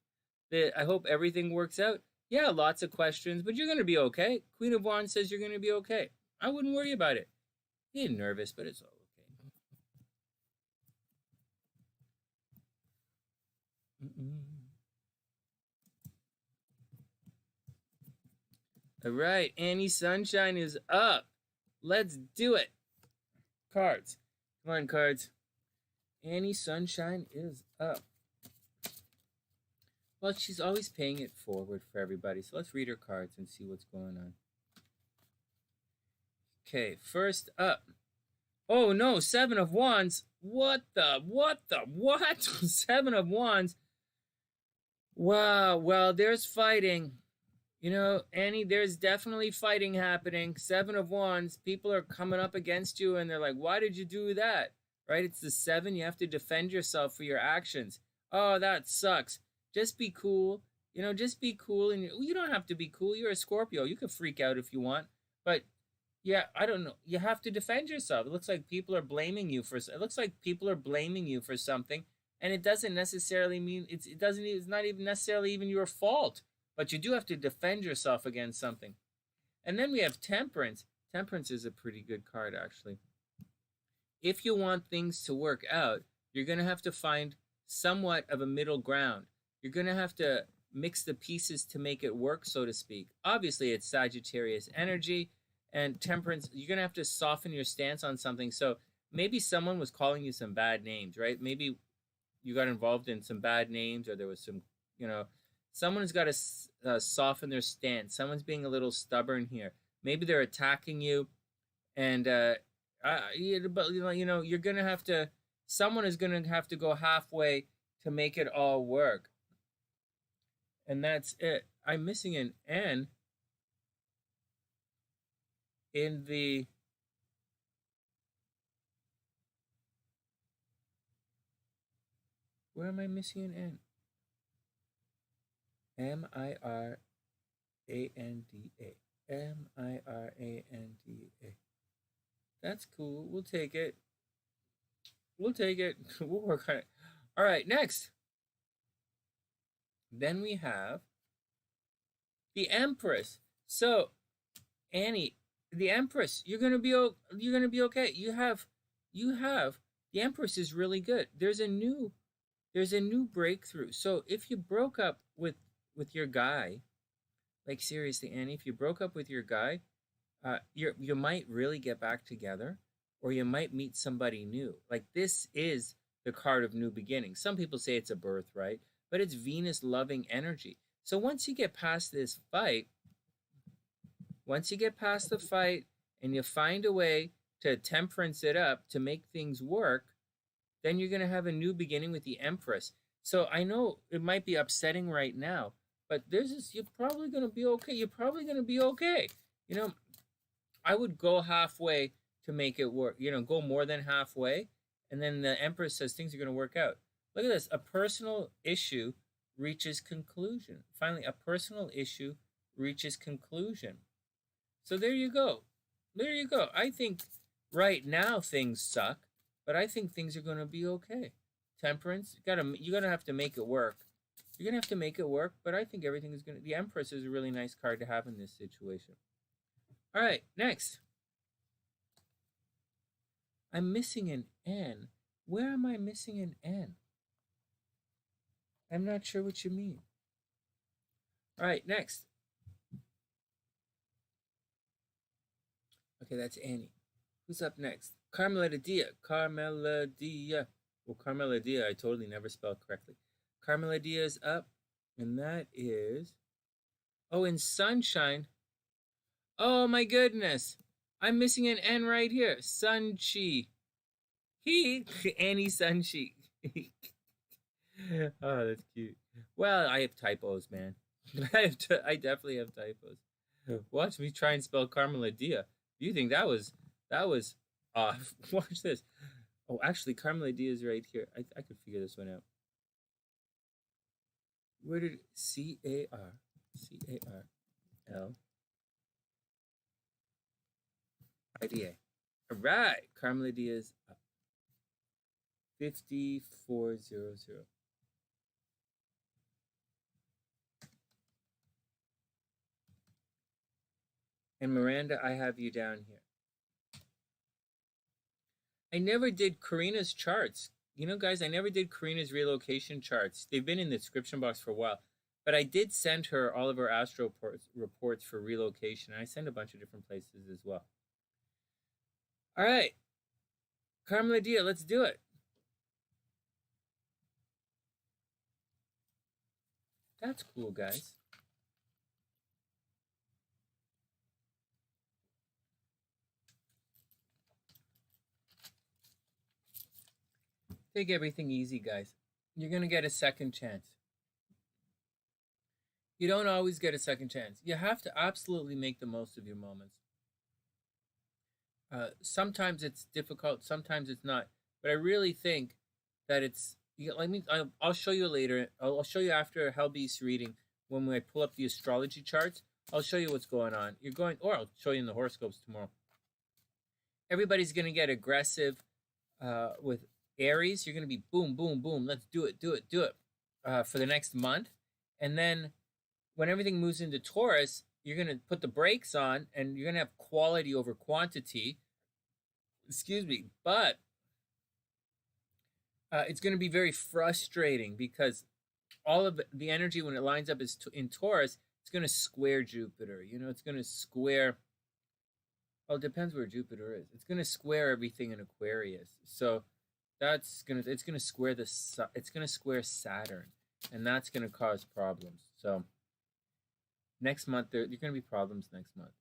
I hope everything works out. Yeah, lots of questions, but you're going to be okay. Queen of Wands says you're going to be okay. I wouldn't worry about it. You're nervous, but it's all okay. All right, Annie Sunshine is up. Let's do it. Cards. Come on, cards. Annie Sunshine is up. Well, she's always paying it forward for everybody. So let's read her cards and see what's going on. Okay, first up. Oh no, 7 of Wands. What? 7 of Wands. Wow, well, there's fighting. You know, Annie, there's definitely fighting happening. 7 of Wands, people are coming up against you and they're like, why did you do that? Right? It's the 7. You have to defend yourself for your actions. Oh, that sucks. Just be cool. You know, just be cool. And you don't have to be cool. You're a Scorpio. You can freak out if you want. But yeah, I don't know. You have to defend yourself. It looks like people are blaming you for something. And it doesn't necessarily mean it's not even necessarily even your fault. But you do have to defend yourself against something. And then we have Temperance. Temperance is a pretty good card, actually. If you want things to work out, you're going to have to find somewhat of a middle ground. You're going to have to mix the pieces to make it work, so to speak. Obviously, it's Sagittarius energy. And Temperance, you're going to have to soften your stance on something. So maybe someone was calling you some bad names, right? Maybe you got involved in some bad names, or there was some, someone's got to soften their stance. Someone's being a little stubborn here. Maybe they're attacking you, and but you're gonna have to. Someone is gonna have to go halfway to make it all work, and that's it. I'm missing an N in the. Where am I missing an N? Miranda. Miranda. That's cool. We'll take it. We'll work on it. All right, next. Then we have the Empress. So, Annie, the Empress, you're gonna be okay. You have the Empress is really good. There's a new breakthrough. So if you broke up with your guy, like seriously, Annie, if you broke up with your guy, you might really get back together, or you might meet somebody new. Like, this is the card of new beginnings. Some people say it's a birthright, but it's Venus loving energy. So once you get past this fight, and you find a way to temperance it up to make things work, then you're going to have a new beginning with the Empress. So I know it might be upsetting right now, but you're probably going to be okay. I would go halfway to make it work. Go more than halfway, and then the Empress says things are going to work out. Look at this. A personal issue reaches conclusion. Finally, a personal issue reaches conclusion. So there you go. I think right now things suck, but I think things are going to be okay. Temperance, you're going to have to make it work. You're going to have to make it work, but I think everything is going to... The Empress is a really nice card to have in this situation. All right, next. I'm missing an N. Where am I missing an N? I'm not sure what you mean. All right, next. Okay, that's Annie. Who's up next? Carmeladie. Well, Carmeladie, I totally never spelled correctly. Carmeladie is up, and that is... Oh, in Sunshine. Oh, my goodness. I'm missing an N right here. Sunchi. Annie Sunchi. Oh, that's cute. Well, I have typos, man. I definitely have typos. Watch me try and spell Carmeladie. You think that was off? Watch this. Oh, actually, Carmeladie is right here. I could figure this one out. Where did Carl? IDA. All right, Carmeladie is up. 5400. And Miranda, I have you down here. I never did Karina's charts. Guys, I never did Karina's relocation charts. They've been in the description box for a while. But I did send her all of her astro reports for relocation. And I send a bunch of different places as well. All right. Carmeladie, let's do it. That's cool, guys. Take everything easy, guys. You're going to get a second chance. You don't always get a second chance. You have to absolutely make the most of your moments. Sometimes it's difficult, sometimes it's not. But I really think that it's. I'll show you later. I'll show you after HellBEast reading when I pull up the astrology charts. I'll show you what's going on. Or I'll show you in the horoscopes tomorrow. Everybody's going to get aggressive with Aries. You're going to be boom, boom, boom. Let's do it, do it, do it for the next month. And then when everything moves into Taurus, you're going to put the brakes on and you're going to have quality over quantity. Excuse me. But it's going to be very frustrating because all of the energy when it lines up is in Taurus, it's going to square Jupiter. You know, it's going to square. Well, it depends where Jupiter is. It's going to square everything in Aquarius. So it's going to square Saturn, and that's going to cause problems. So next month there are going to be problems next month.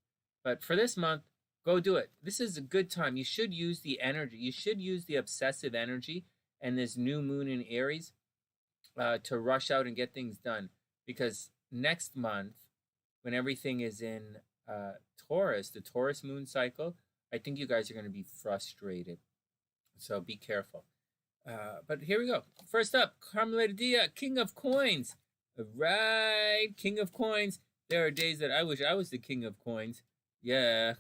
But for this month, go do it. This is a good time. You should use the energy. You should use the obsessive energy and this new moon in Aries to rush out and get things done. Because next month, when everything is in Taurus, the Taurus moon cycle, I think you guys are going to be frustrated. So be careful. But here we go. First up, Carmeladie, King of Coins. Right, King of Coins. There are days that I wish I was the King of Coins. Yeah.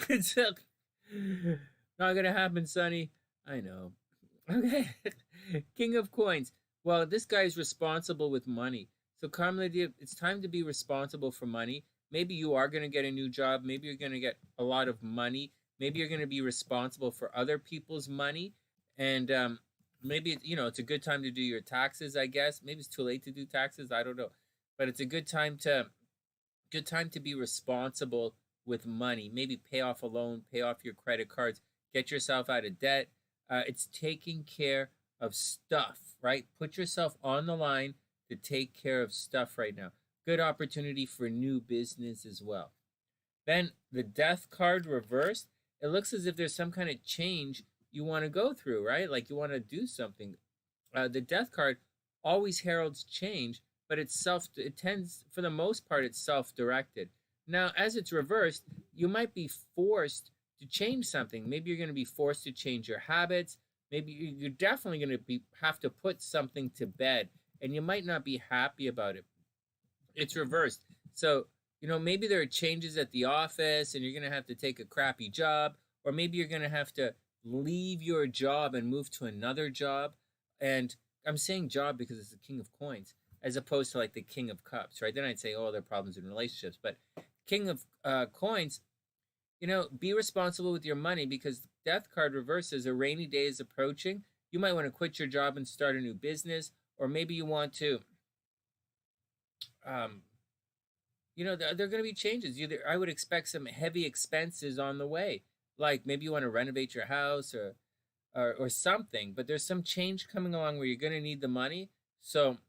It's not going to happen, Sonny. I know. Okay. King of Coins. Well, this guy is responsible with money. So Carmeladie, it's time to be responsible for money. Maybe you are going to get a new job. Maybe you're going to get a lot of money. Maybe you're going to be responsible for other people's money. And maybe, it's a good time to do your taxes, I guess. Maybe it's too late to do taxes. I don't know. But it's a good time to be responsible with money. Maybe pay off a loan, pay off your credit cards, get yourself out of debt. It's taking care of stuff, right? Put yourself on the line to take care of stuff right now. Good opportunity for new business as well. Then the Death card reversed. It looks as if there's some kind of change you want to go through, right? Like you want to do something. The Death card always heralds change, but it tends, for the most part, it's self-directed. Now, as it's reversed, you might be forced to change something. Maybe you're going to be forced to change your habits. Maybe you're definitely going to have to put something to bed, and you might not be happy about it. It's reversed. So, maybe there are changes at the office, and you're going to have to take a crappy job, or maybe you're going to have to leave your job and move to another job. And I'm saying job because it's the King of Coins, as opposed to like the King of Cups, right? Then I'd say, oh, there are problems in relationships. But King of Coins, be responsible with your money, because Death card reverses. A rainy day is approaching. You might want to quit your job and start a new business, or maybe you want to, there are going to be changes. I would expect some heavy expenses on the way. Like maybe you want to renovate your house or something, but there's some change coming along where you're going to need the money. So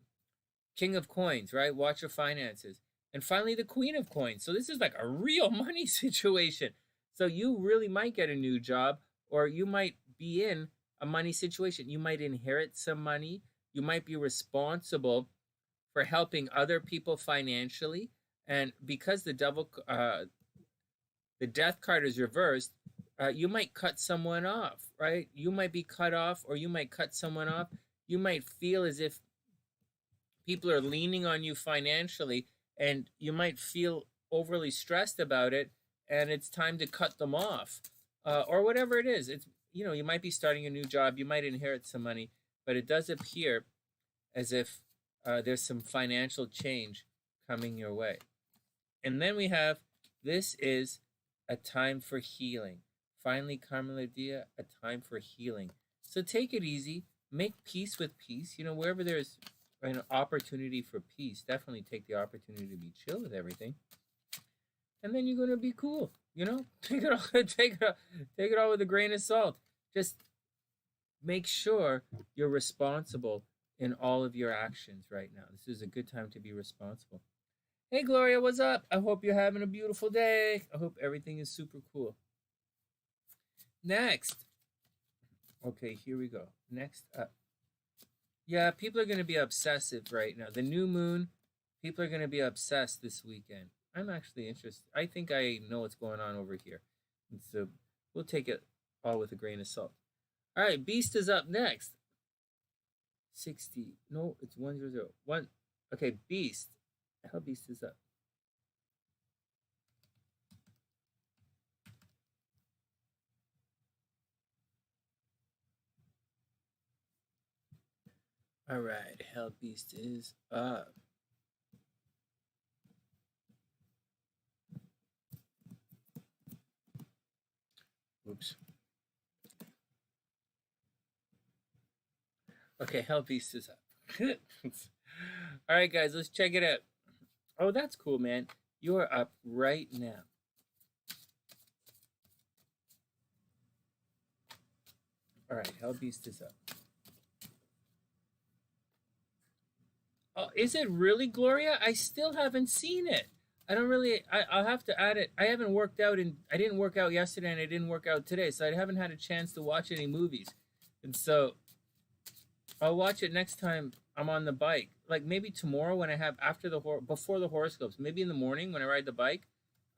King of Coins, right? Watch your finances. And finally, the Queen of Coins. So this is like a real money situation. So you really might get a new job, or you might be in a money situation. You might inherit some money. You might be responsible for helping other people financially. And because the Death card is reversed, you might cut someone off, right? You might be cut off, or you might cut someone off. You might feel as if people are leaning on you financially, and you might feel overly stressed about it, and it's time to cut them off, or whatever it is. It's, you might be starting a new job. You might inherit some money, but it does appear as if there's some financial change coming your way. And then we have, this is a time for healing. Finally, Carmeladie, a time for healing. So take it easy. Make peace with peace. Wherever there's an opportunity for peace, definitely take the opportunity to be chill with everything. And then you're going to be cool. Take it all with a grain of salt. Just make sure you're responsible in all of your actions right now. This is a good time to be responsible. Hey, Gloria, what's up? I hope you're having a beautiful day. I hope everything is super cool. Next. Okay, here we go. Next up. Yeah, people are going to be obsessive right now. The new moon People are going to be obsessed this weekend. I'm actually interested. I think I know what's going on over here. And so we'll take it all with a grain of salt. All right, Beast is up next. 60. No, it's 100. One. Okay, Beast. HellBEast is up. All right, HellBEast is up. Oops. Okay, HellBEast is up. All right, guys, let's check it out. Oh, that's cool, man. You are up right now. All right, HellBEast is up. Oh, is it really, Gloria? I still haven't seen it. I don't really. I'll have to add it. I haven't worked out, and I didn't work out yesterday, and I didn't work out today, so I haven't had a chance to watch any movies, and so I'll watch it next time I'm on the bike. Like maybe tomorrow when I have before the horoscopes. Maybe in the morning when I ride the bike,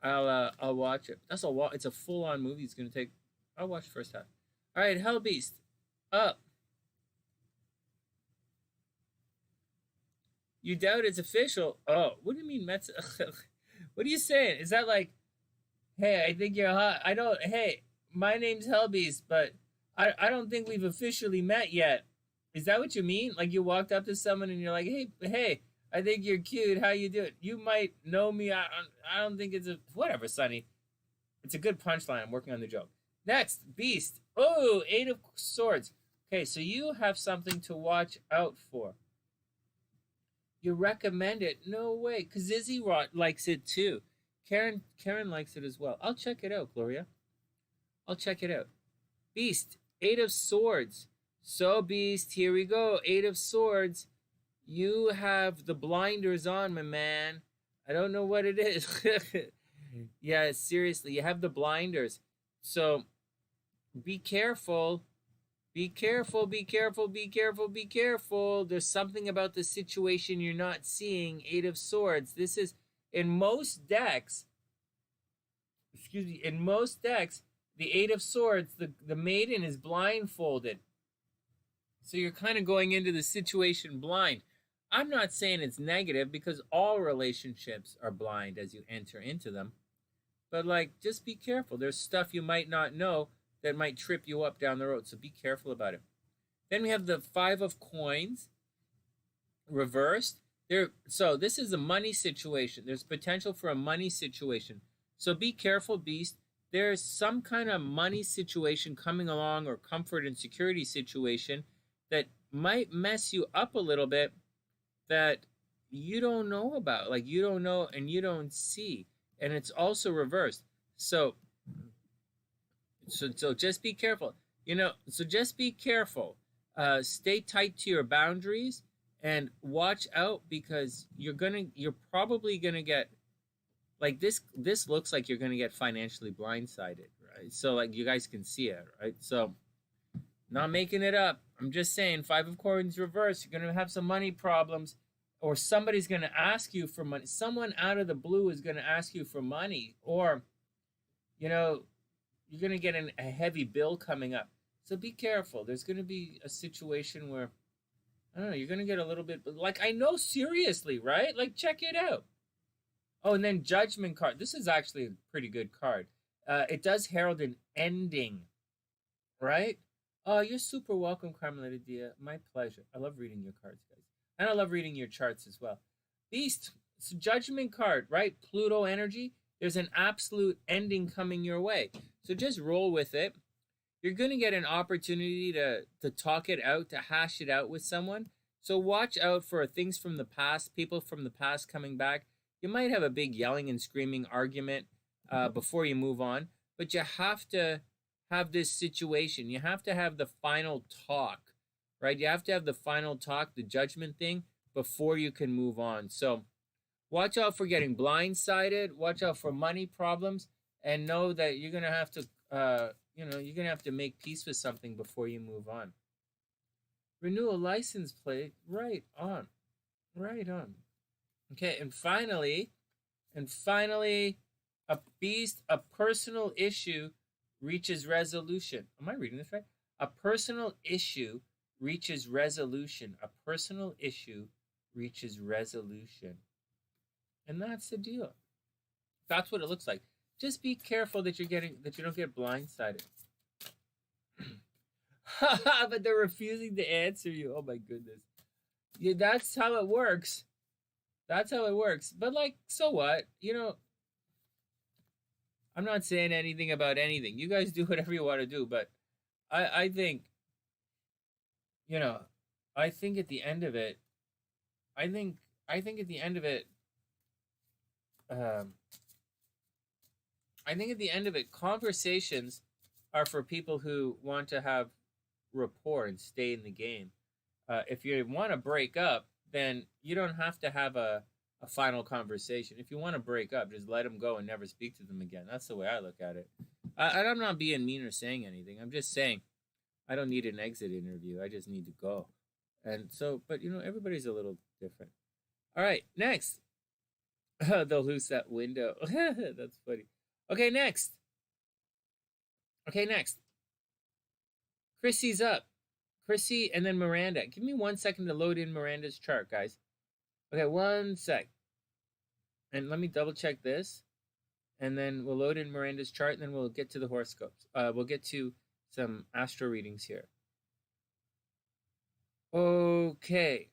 I'll watch it. That's a lot. It's a full on movie. It's gonna take. I'll watch the first half. All right, HellBEast, up. You doubt it's official? Oh, what do you mean, Mets? What are you saying? Is that like, hey, I think you're hot? I don't. Hey, my name's HellBEast, but I don't think we've officially met yet. Is that what you mean? Like you walked up to someone and you're like, hey, I think you're cute. How you doing? You might know me. I don't think it's a whatever, Sonny. It's a good punchline. I'm working on the joke. Next, Beast. Oh, 8 of Swords. Okay, so you have something to watch out for. You recommend it? No way. Kazizzy likes it too. Karen likes it as well. I'll check it out, Gloria. I'll check it out. Beast, 8 of Swords. So, Beast, here we go. 8 of Swords. You have the blinders on, my man. I don't know what it is. Yeah, seriously, you have the blinders. So, be careful. Be careful, be careful, be careful, be careful. There's something about the situation you're not seeing. 8 of Swords. This is, in most decks, in most decks, the 8 of Swords, the maiden is blindfolded. So you're kind of going into the situation blind. I'm not saying it's negative because all relationships are blind as you enter into them. But like, just be careful. There's stuff you might not know that might trip you up down the road. So be careful about it. Then we have the 5 of Coins reversed. So this is a money situation. There's potential for a money situation. So be careful, Beast. There's some kind of money situation coming along or comfort and security situation that might mess you up a little bit that you don't know about. Like you don't know and you don't see. And it's also reversed. So just be careful. So just be careful. Stay tight to your boundaries and watch out because you're probably gonna get like this looks like you're gonna get financially blindsided, right? So like you guys can see it, right? So not making it up. I'm just saying 5 of Coins reversed. You're gonna have some money problems, or somebody's gonna ask you for money. Someone out of the blue is gonna ask you for money, or you're going to get a heavy bill coming up. So be careful. There's going to be a situation where, I don't know, you're going to get a little bit, like, I know, seriously, right? Like, check it out. Oh, and then Judgment card. This is actually a pretty good card. It does herald an ending, right? Oh, you're super welcome, Carmeladie. My pleasure. I love reading your cards, guys. And I love reading your charts as well. Beast, it's a Judgment card, right? Pluto energy. There's an absolute ending coming your way. So just roll with it. You're going to get an opportunity to talk it out, to hash it out with someone. So watch out for things from the past, people from the past coming back. You might have a big yelling and screaming argument before you move on, but you have to have this situation. You have to have the final talk, right? You have to have the final talk, the judgment thing, before you can move on. So watch out for getting blindsided. Watch out for money problems. And know that you're gonna have to, you're gonna have to make peace with something before you move on. Renew a license plate, right on, right on. Okay, and finally, a beast, a personal issue reaches resolution. Am I reading this right? A personal issue reaches resolution. A personal issue reaches resolution. And that's the deal. That's what it looks like. Just be careful that you don't get blindsided. But they're refusing to answer you. Oh my goodness. Yeah, that's how it works. That's how it works. But like, so what? I'm not saying anything about anything. You guys do whatever you want to do, but I think, you know, I think at the end of it, I think at the end of it, um, I think at the end of it, conversations are for people who want to have rapport and stay in the game. If you want to break up, then you don't have to have a final conversation. If you want to break up, just let them go and never speak to them again. That's the way I look at it. I'm not being mean or saying anything. I'm just saying I don't need an exit interview. I just need to go. And so, but everybody's a little different. All right, next. They'll lose that window. That's funny. Okay, next. Krissy's up. Krissy and then Miranda. Give me 1 second to load in Miranda's chart, guys. Okay, 1 sec. And let me double check this. And then we'll load in Miranda's chart, and then we'll get to the horoscopes. We'll get to some astro readings here. Okay.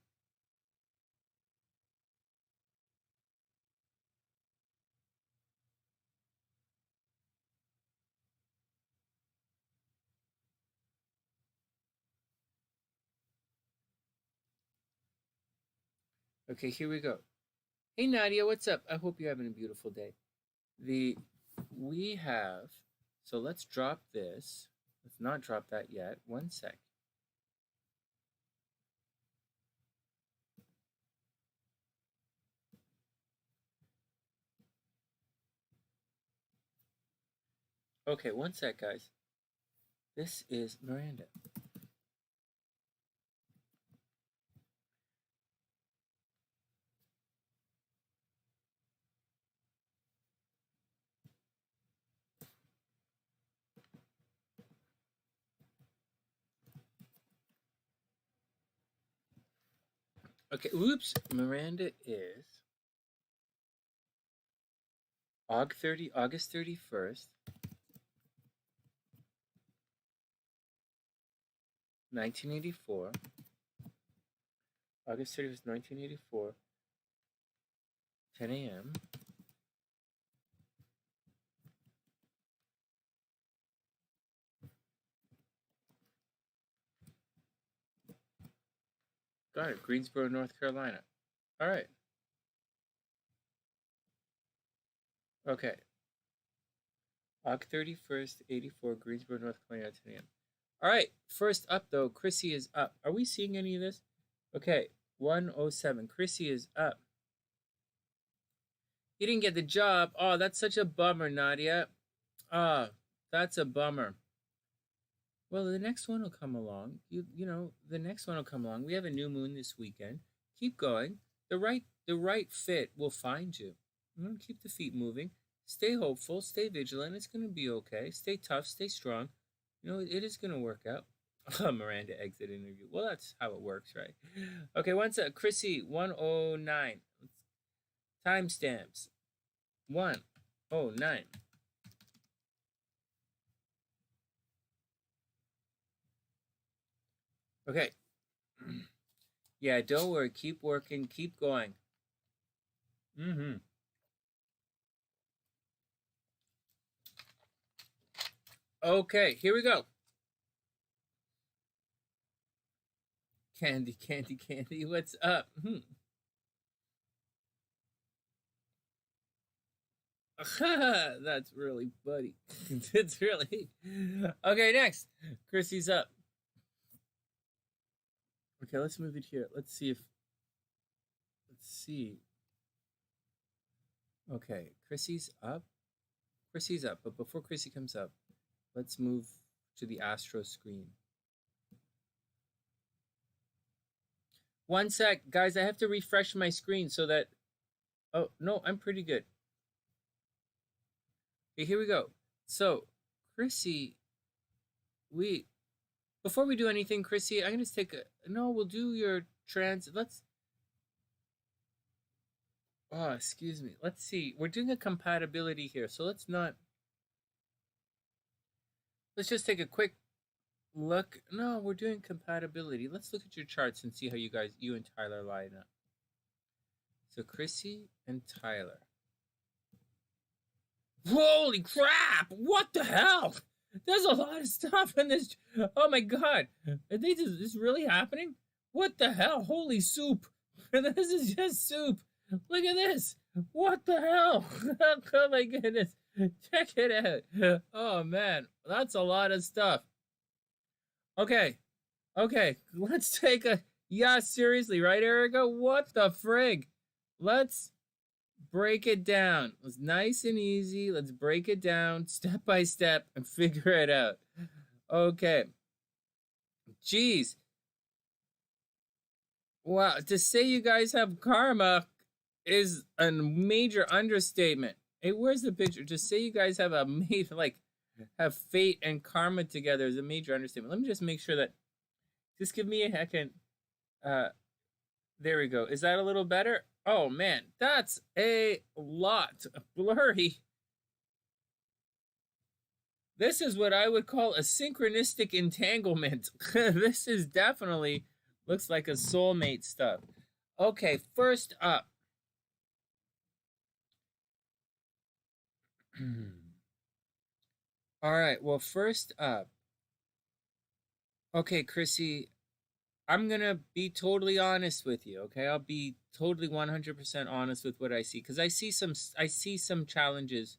Okay, here we go. Hey Nadia, what's up? I hope you're having a beautiful day. So let's drop this. Let's not drop that yet. 1 sec. Okay, 1 sec, guys. This is Miranda. Okay, oops. Miranda is August 31st, 1984. August 31st, 1984, 10 a.m. Got it. Greensboro, North Carolina. All right. Okay. August 31st, 84, Greensboro, North Carolina, 10 a.m. All right. First up, though, Krissy is up. Are we seeing any of this? Okay. 107. Krissy is up. You didn't get the job. Oh, that's such a bummer, Nadia. Ah, that's a bummer. Well, the next one will come along. The next one will come along. We have a new moon this weekend. Keep going. The right fit will find you. Keep the feet moving. Stay hopeful. Stay vigilant. It's going to be okay. Stay tough. Stay strong. It is going to work out. Miranda exit interview. Well, that's how it works, right? Okay, Krissy 109. Timestamps 109. Okay. Yeah, don't worry. Keep working. Keep going. Okay, here we go. Candy, what's up? That's really funny. It's really... Okay, next. Krissy's up. Okay, let's move it here. Let's see. Okay, Krissy's up. But before Krissy comes up, let's move to the Astro screen. 1 sec, guys. I have to refresh my screen so that Oh, no, I'm pretty good. Okay, here we go. So, Krissy, before we do anything, Krissy, I'm gonna take a, no, we'll do your oh, excuse me. Let's see. We're doing a compatibility here, so let's just take a quick look. No, we're doing compatibility. Let's look at your charts and see how you and Tyler line up. So, Krissy and Tyler. Holy crap! What the hell? There's a lot of stuff in this. Oh my god. Is this really happening? What the hell? Holy soup. This is just soup. Look at this. What the hell? Oh my goodness. Check it out. Oh man. That's a lot of stuff. Okay. Okay. Let's take a. Yeah, seriously, right, Erica? What the frig? Let's break it down. It's nice and easy. Let's break it down step by step and figure it out. Okay. Jeez. Wow. To say you guys have karma is a major understatement. Hey, where's the picture? To say you guys have have fate and karma together is a major understatement. Let me just make sure that. Just give me a second. There we go. Is that a little better? Oh man, that's a lot blurry. This is what I would call a synchronistic entanglement. This is definitely looks like a soulmate stuff. Okay, first up. All right, well, first up. Okay, Krissy, I'm going to be totally honest with you, okay? I'll be totally 100% honest with what I see because I see some challenges.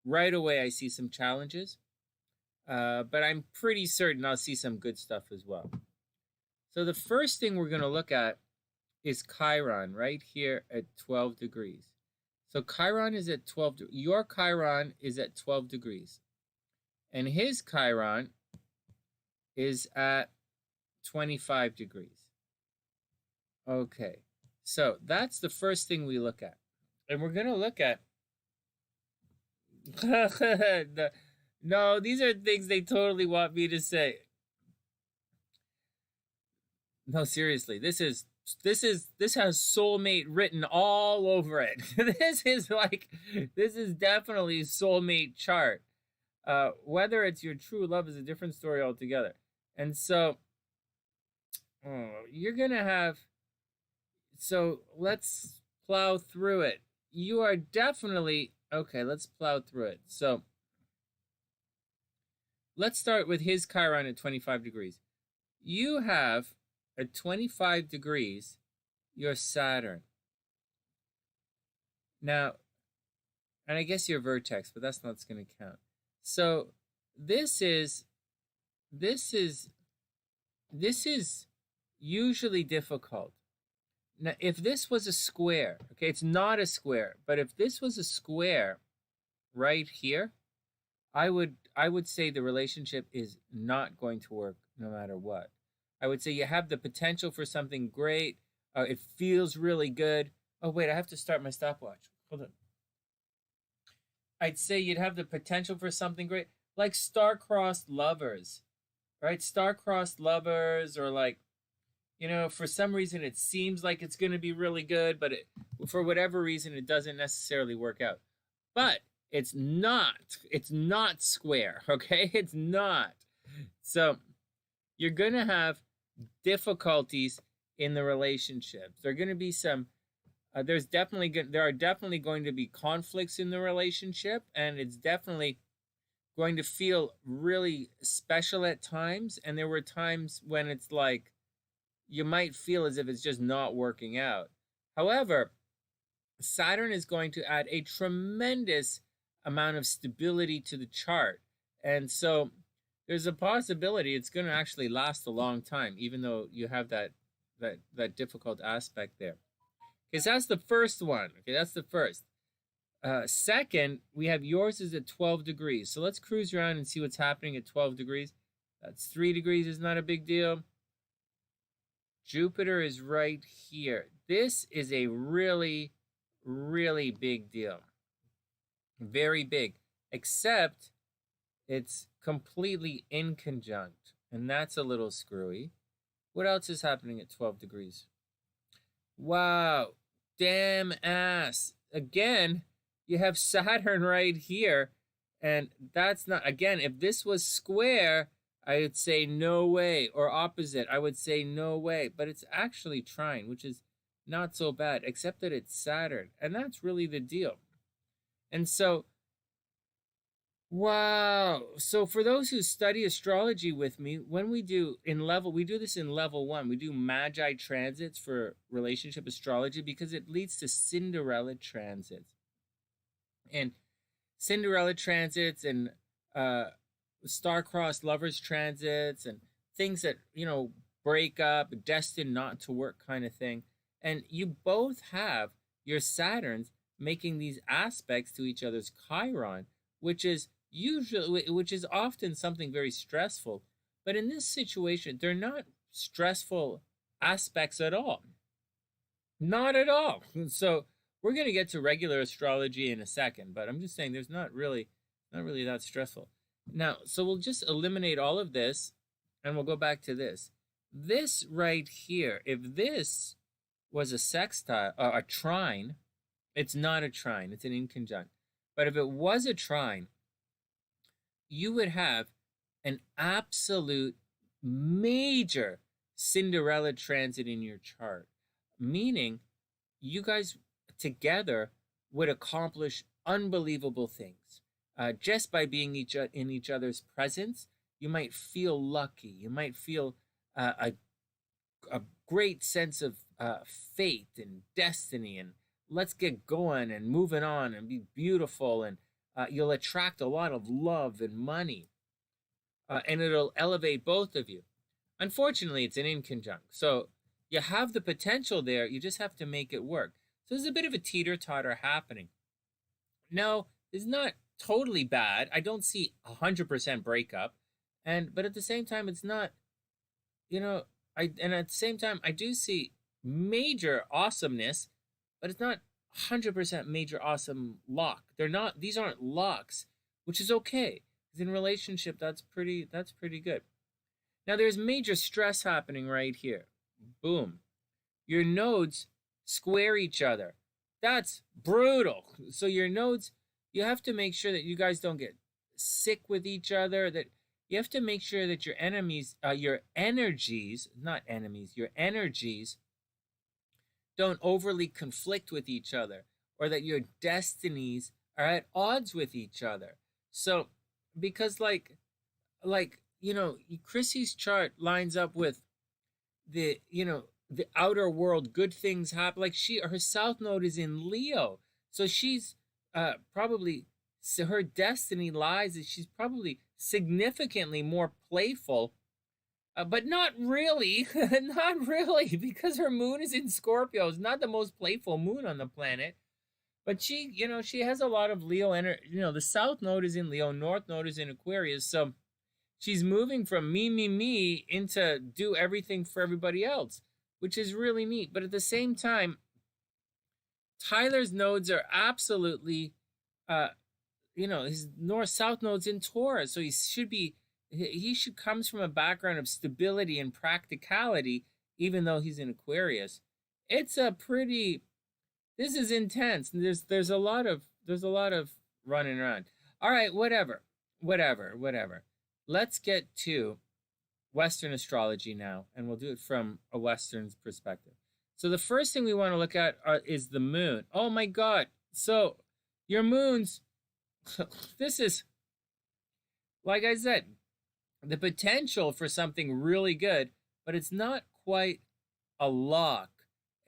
Right away I see some challenges. But I'm pretty certain I'll see some good stuff as well. So the first thing we're going to look at is Chiron right here at 12 degrees. So Chiron is at 12. Your Chiron is at 12 degrees. And his Chiron is at 25 degrees. Okay. So that's the first thing we look at. And we're going to look at... No, these are things they totally want me to say. No, seriously, this has soulmate written all over it. This is definitely soulmate chart. Whether it's your true love is a different story altogether. And so you're gonna have, so let's plow through it. You are definitely okay. Let's plow through it. So let's start with his Chiron at 25 degrees. You have at 25 degrees your Saturn. Now, and I guess your vertex, but that's not going to count. So this is usually difficult. Now, if this was a square, okay, it's not a square, but if this was a square right here, I would say the relationship is not going to work no matter what. I would say you have the potential for something great. It feels really good. Oh, wait, I have to start my stopwatch. Hold on. I'd say you'd have the potential for something great, like star-crossed lovers, right? Star-crossed lovers, or like, you know, for some reason it seems like it's going to be really good, but for whatever reason it doesn't necessarily work out. But it's not square, okay? It's not. So you're going to have difficulties in the relationships. There are going to be some there are definitely going to be conflicts in the relationship, and it's definitely going to feel really special at times. And there were times when it's like you might feel as if it's just not working out. However, Saturn is going to add a tremendous amount of stability to the chart, and so there's a possibility it's going to actually last a long time, even though you have that difficult aspect there. Okay, so that's the first one. Okay, that's the first. Second, we have yours is at 12 degrees. So let's cruise around and see what's happening at 12 degrees. That's 3 degrees is not a big deal. Jupiter is right here. This is a really really big deal. Very big. Except it's completely inconjunct, and that's a little screwy. What else is happening at 12 degrees? Wow. Damn ass. Again, you have Saturn right here, and that's not, again, if this was square, I would say no way, or opposite, I would say no way, but it's actually trine, which is not so bad, except that it's Saturn, and that's really the deal. And so, wow. So for those who study astrology with me, when we do we do this in level 1. We do Magi transits for relationship astrology because it leads to Cinderella transits. And Cinderella transits and star-crossed lovers transits and things that, break up, destined not to work kind of thing. And you both have your Saturns making these aspects to each other's Chiron, which is often something very stressful. But in this situation, they're not stressful aspects at all. Not at all. So we're going to get to regular astrology in a second, but I'm just saying there's not really that stressful. Now, so we'll just eliminate all of this, and we'll go back to this. This right here, if this was a sextile, a trine, it's not a trine, it's an inconjunct. But if it was a trine, you would have an absolute major Cinderella transit in your chart, meaning you guys together would accomplish unbelievable things. Just by being in each other's presence, you might feel lucky. You might feel a great sense of fate and destiny, and let's get going and moving on and be beautiful, and you'll attract a lot of love and money, and it'll elevate both of you. Unfortunately, it's an inconjunct, so you have the potential there, you just have to make it work. So there's a bit of a teeter-totter happening. No, it's not totally bad. I don't see 100% breakup, but at the same time, it's not, at the same time, I do see major awesomeness, but it's not 100% major awesome lock. These aren't locks, which is okay. Because in relationship, that's pretty good. Now there's major stress happening right here. Boom. Your nodes square each other. That's brutal. So your nodes, you have to make sure that you guys don't get sick with each other, that you have to make sure that your energies don't overly conflict with each other, or that your destinies are at odds with each other. So, because Krissy's chart lines up with the outer world, good things happen. Like her south node is in Leo. So she's her destiny lies that she's probably significantly more playful, but not really, not really, because her moon is in Scorpio. It's not the most playful moon on the planet, but she has a lot of Leo energy. The south node is in Leo, north node is in Aquarius, so she's moving from me into do everything for everybody else, which is really neat. But at the same time, Tyler's nodes are absolutely, his north-south node's in Taurus, so he should comes from a background of stability and practicality, even though he's in Aquarius. It's this is intense. There's a lot of running around. All right, whatever. Let's get to Western astrology now, and we'll do it from a Western perspective. So the first thing we want to look at is the moon. Oh my God. So your moons, this is, like I said, the potential for something really good, but it's not quite a lock.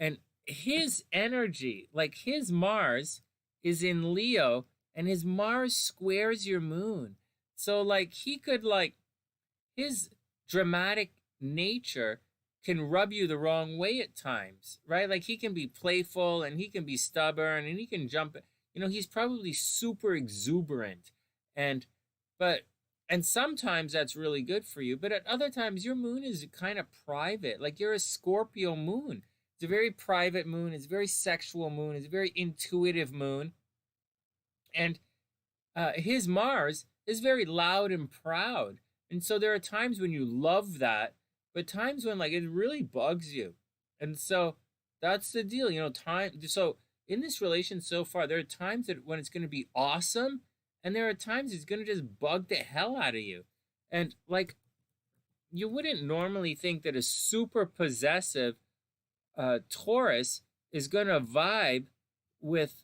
And his energy, like his Mars is in Leo, and his Mars squares your moon. So he could, his dramatic nature can rub you the wrong way at times, right? He can be playful, and he can be stubborn, and he can jump. He's probably super exuberant, and sometimes that's really good for you, but at other times your moon is kind of private. You're a Scorpio moon. It's a very private moon. It's a very sexual moon. It's a very intuitive moon. And his Mars is very loud and proud. And so there are times when you love that, but times when like it really bugs you. And so that's the deal, you know, so in this relation so far, there are times that when it's going to be awesome, and there are times it's going to just bug the hell out of you. And like, you wouldn't normally think that a super possessive Taurus is going to vibe with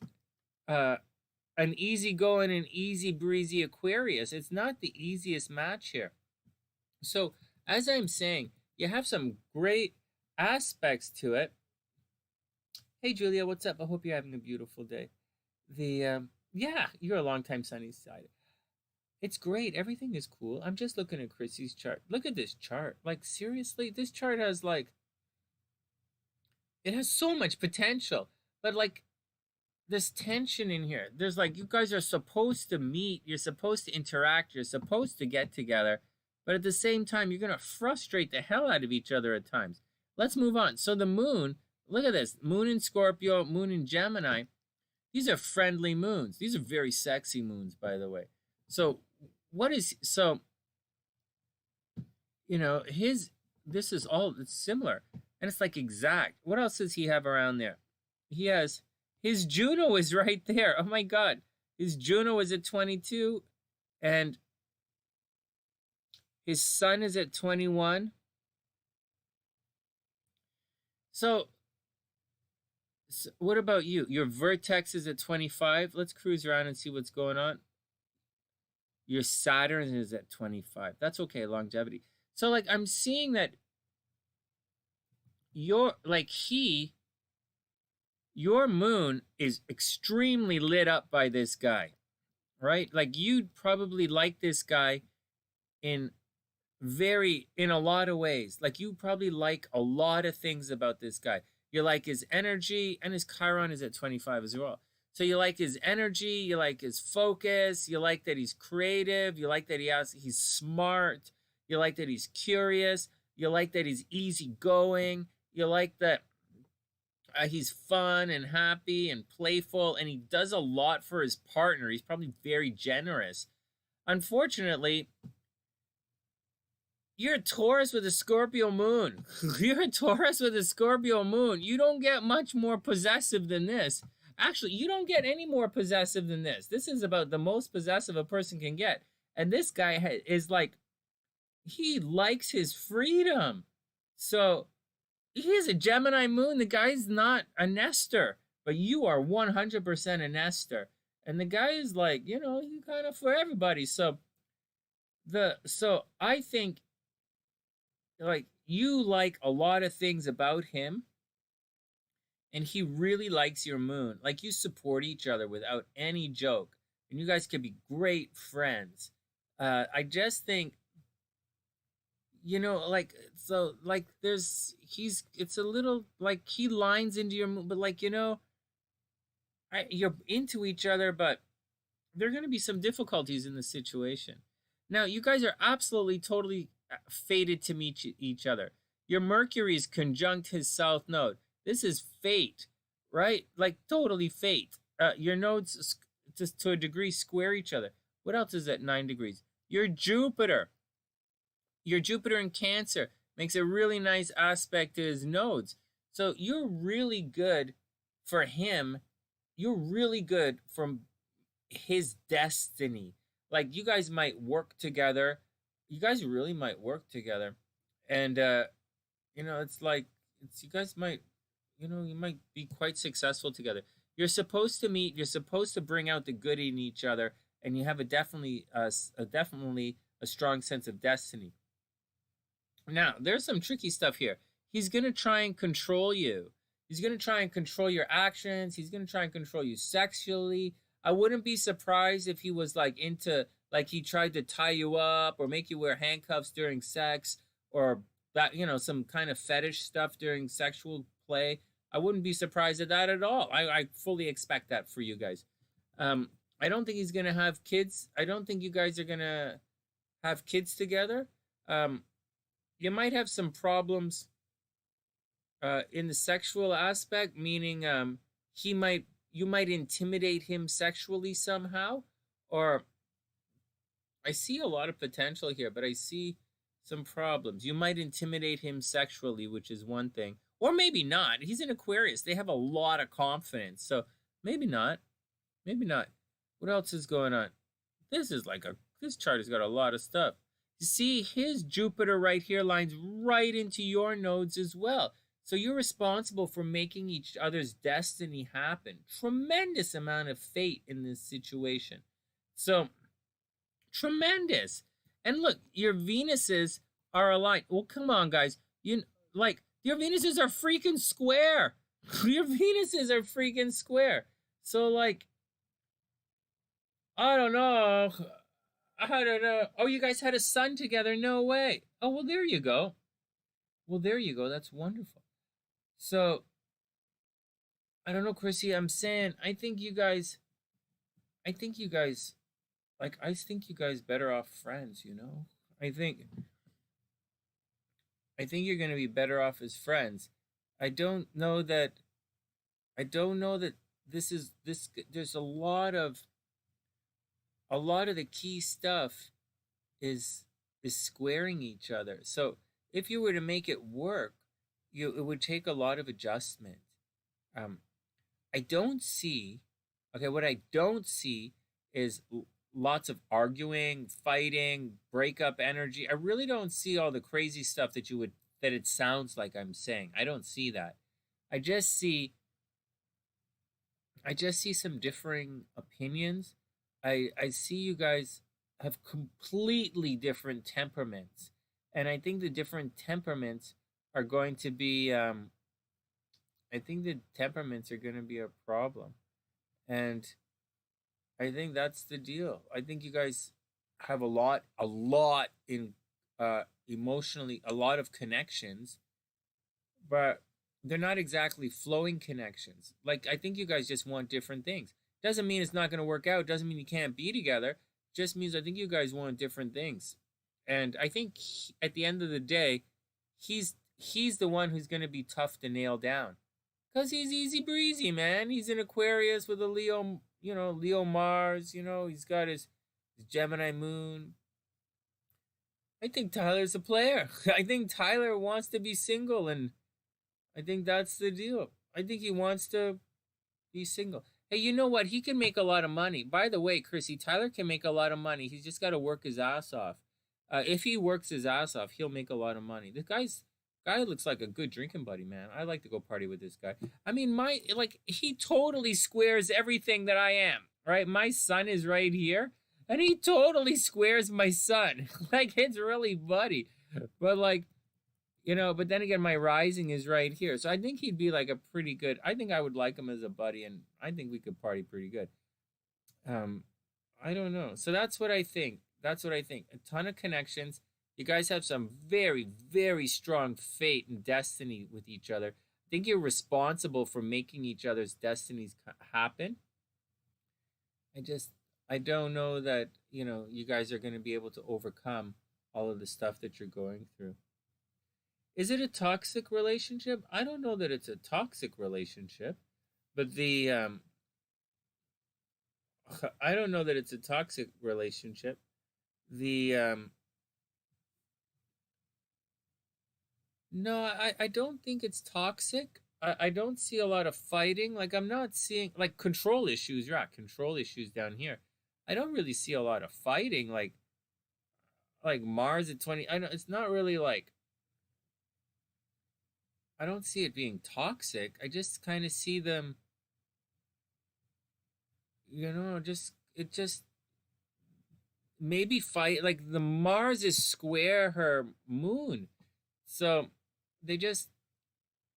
an easygoing and easy breezy Aquarius. It's not the easiest match here. So as I'm saying, you have some great aspects to it. Hey Julia, what's up? I hope you're having a beautiful day. Yeah, you're a long time SunnySide. It's great. Everything is cool. I'm just looking at Krissy's chart. Look at this chart. Like seriously, this chart has like, it has so much potential, but like this tension in here. There's like, you guys are supposed to meet, you're supposed to interact, you're supposed to get together, but at the same time, you're going to frustrate the hell out of each other at times. Let's move on. So the moon, look at this, moon in Scorpio, moon in Gemini. These are friendly moons. These are very sexy moons, by the way. So you know, this is all, it's similar. And it's like exact. What else does he have around there? He has, his Juno is right there. Oh my God. His Juno is at 22 and his sun is at 21. So what about you? Your vertex is at 25. Let's cruise around and see what's going on. Your Saturn is at 25. That's okay, longevity. So like I'm seeing that your moon is extremely lit up by this guy, right? Like you'd probably like this guy in a lot of ways. Like you probably like a lot of things about this guy. You like his energy, and his Chiron is at 25 as well. So you like his energy, you like his focus, you like that he's creative, you like that he's smart, you like that he's curious, you like that he's easygoing, you like that he's fun and happy and playful, and he does a lot for his partner. He's probably very generous. Unfortunately, you're a Taurus with a Scorpio moon. You're a Taurus with a Scorpio moon. You don't get much more possessive than this. Actually, you don't get any more possessive than this. This is about the most possessive a person can get. And this guy is like, he likes his freedom. So he is a Gemini moon. The guy's not a nester, but you are 100% a nester. And the guy is like, you know, he's kind of for everybody. So I think like you like a lot of things about him, and he really likes your moon. Like you support each other without any joke, and you guys can be great friends. I just think, you know, like, so like it's a little like he lines into your moon, but like, you know, you're into each other, but there are going to be some difficulties in the situation. Now, you guys are absolutely, totally fated to meet each other. Your Mercury is conjunct his south node. This is fate, right? Like totally fate. Your nodes, just to a degree, square each other. What else is at 9 degrees? Your Jupiter in Cancer makes a really nice aspect to his nodes. So you're really good for him. You're really good from his destiny. Like you guys might work together. You guys really might work together. And, you know, it's like, you guys might, you know, you might be quite successful together. You're supposed to meet, you're supposed to bring out the good in each other, and you have definitely a strong sense of destiny. Now, there's some tricky stuff here. He's going to try and control you. He's going to try and control your actions. He's going to try and control you sexually. I wouldn't be surprised if he was like into, like he tried to tie you up or make you wear handcuffs during sex, or that, you know, some kind of fetish stuff during sexual play. I wouldn't be surprised at that at all. I fully expect that for you guys. I don't think he's going to have kids. I don't think you guys are going to have kids together. You might have some problems in the sexual aspect, meaning you might intimidate him sexually somehow, or I see a lot of potential here, but I see some problems. You might intimidate him sexually, which is one thing, or maybe not. He's an Aquarius. They have a lot of confidence, so maybe not. Maybe not. What else is going on? This chart has got a lot of stuff. You see, his Jupiter right here lines right into your nodes as well. So you're responsible for making each other's destiny happen. Tremendous amount of fate in this situation. So tremendous. And look, your Venuses are aligned. Well, come on, guys. Your Venuses are freaking square. Your Venuses are freaking square. So like, I don't know. I don't know. Oh, you guys had a son together? No way. Oh, well, there you go. Well, there you go. That's wonderful. So, I don't know, Krissy. I'm saying, I think you guys better off friends, you know? I think you're going to be better off as friends. I don't know that there's a lot of the key stuff is squaring each other. So if you were to make it work, it would take a lot of adjustment. I don't see, okay, what I don't see is lots of arguing, fighting, breakup energy. I really don't see all the crazy stuff that it sounds like I'm saying. I don't see that. I just see some differing opinions. I see you guys have completely different temperaments. And I think the different temperaments are going to be a problem. And I think that's the deal. I think you guys have a lot in emotionally, a lot of connections, but they're not exactly flowing connections. Like, I think you guys just want different things. Doesn't mean it's not going to work out. Doesn't mean you can't be together. Just means I think you guys want different things. And I think at the end of the day, he's the one who's going to be tough to nail down. Because he's easy breezy, man. He's an Aquarius with a Leo Mars, he's got his Gemini moon. I think Tyler's a player. I think Tyler wants to be single, and I think that's the deal. I think he wants to be single. Hey, you know what? He can make a lot of money. By the way, Krissy, Tyler can make a lot of money. He's just got to work his ass off. If he works his ass off, he'll make a lot of money. This guy looks like a good drinking buddy, man. I like to go party with this guy. I mean, he totally squares everything that I am, right? My sun is right here, and he totally squares my sun. Like, it's really buddy. But but then again, my rising is right here. So I think he'd be like I think I would like him as a buddy, and I think we could party pretty good. I don't know. So that's what I think. A ton of connections. You guys have some very, very strong fate and destiny with each other. I think you're responsible for making each other's destinies happen. I don't know that, you guys are going to be able to overcome all of the stuff that you're going through. Is it a toxic relationship? I don't know that it's a toxic relationship, but I don't know that it's a toxic relationship. No, I don't think it's toxic. I don't see a lot of fighting. Like, I'm not seeing, like, control issues. Yeah, control issues down here. I don't really see a lot of fighting. Like Mars at 20. I know it's not really like. I don't see it being toxic. I just kind of see them. Just maybe fight. Like, the Mars is square her moon, so they just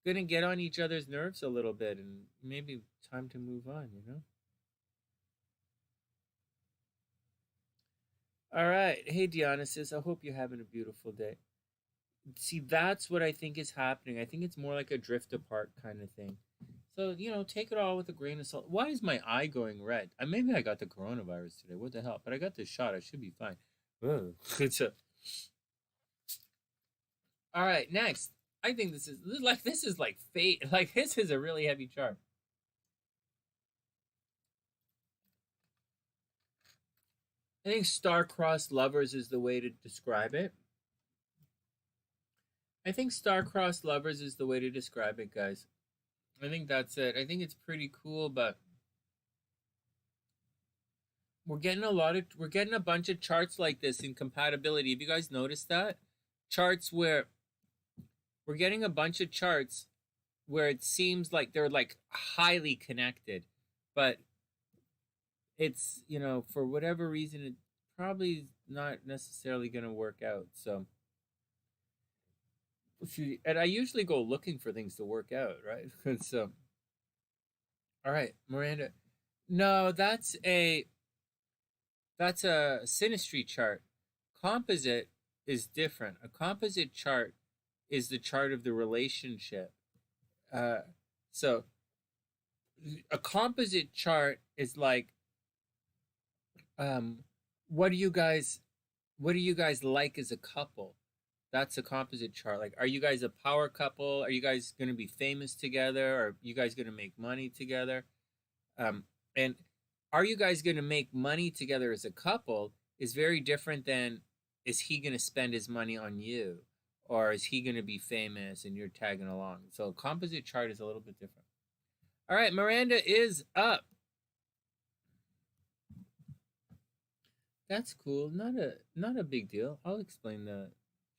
gonna get on each other's nerves a little bit, and maybe time to move on. All right. Hey, Dionysus. I hope you're having a beautiful day. See, that's what I think is happening. I think it's more like a drift apart kind of thing. So, take it all with a grain of salt. Why is my eye going red? Maybe I got the coronavirus today. What the hell? But I got this shot. I should be fine. All right, next. I think this is like fate. Like this is a really heavy chart. I think star-crossed lovers is the way to describe it. I think star-crossed lovers is the way to describe it, guys. I think that's it. I think it's pretty cool, but we're getting a bunch of charts like this in compatibility. Have you guys noticed that? Charts where we're getting a bunch of charts where it seems like they're like highly connected, but it's, you know, for whatever reason, it probably not necessarily going to work out. So, and I usually go looking for things to work out, right? So, all right, Miranda. No, that's a synastry chart. Composite is different. A composite chart is the chart of the relationship. So a composite chart is like, what do you guys like as a couple? That's a composite chart. Like, are you guys a power couple? Are you guys going to be famous together? Are you guys going to make money together? And are you guys going to make money together as a couple is very different than, is he going to spend his money on you? Or is he going to be famous and you're tagging along? So composite chart is a little bit different. All right, Miranda is up. That's cool. Not a big deal. I'll explain the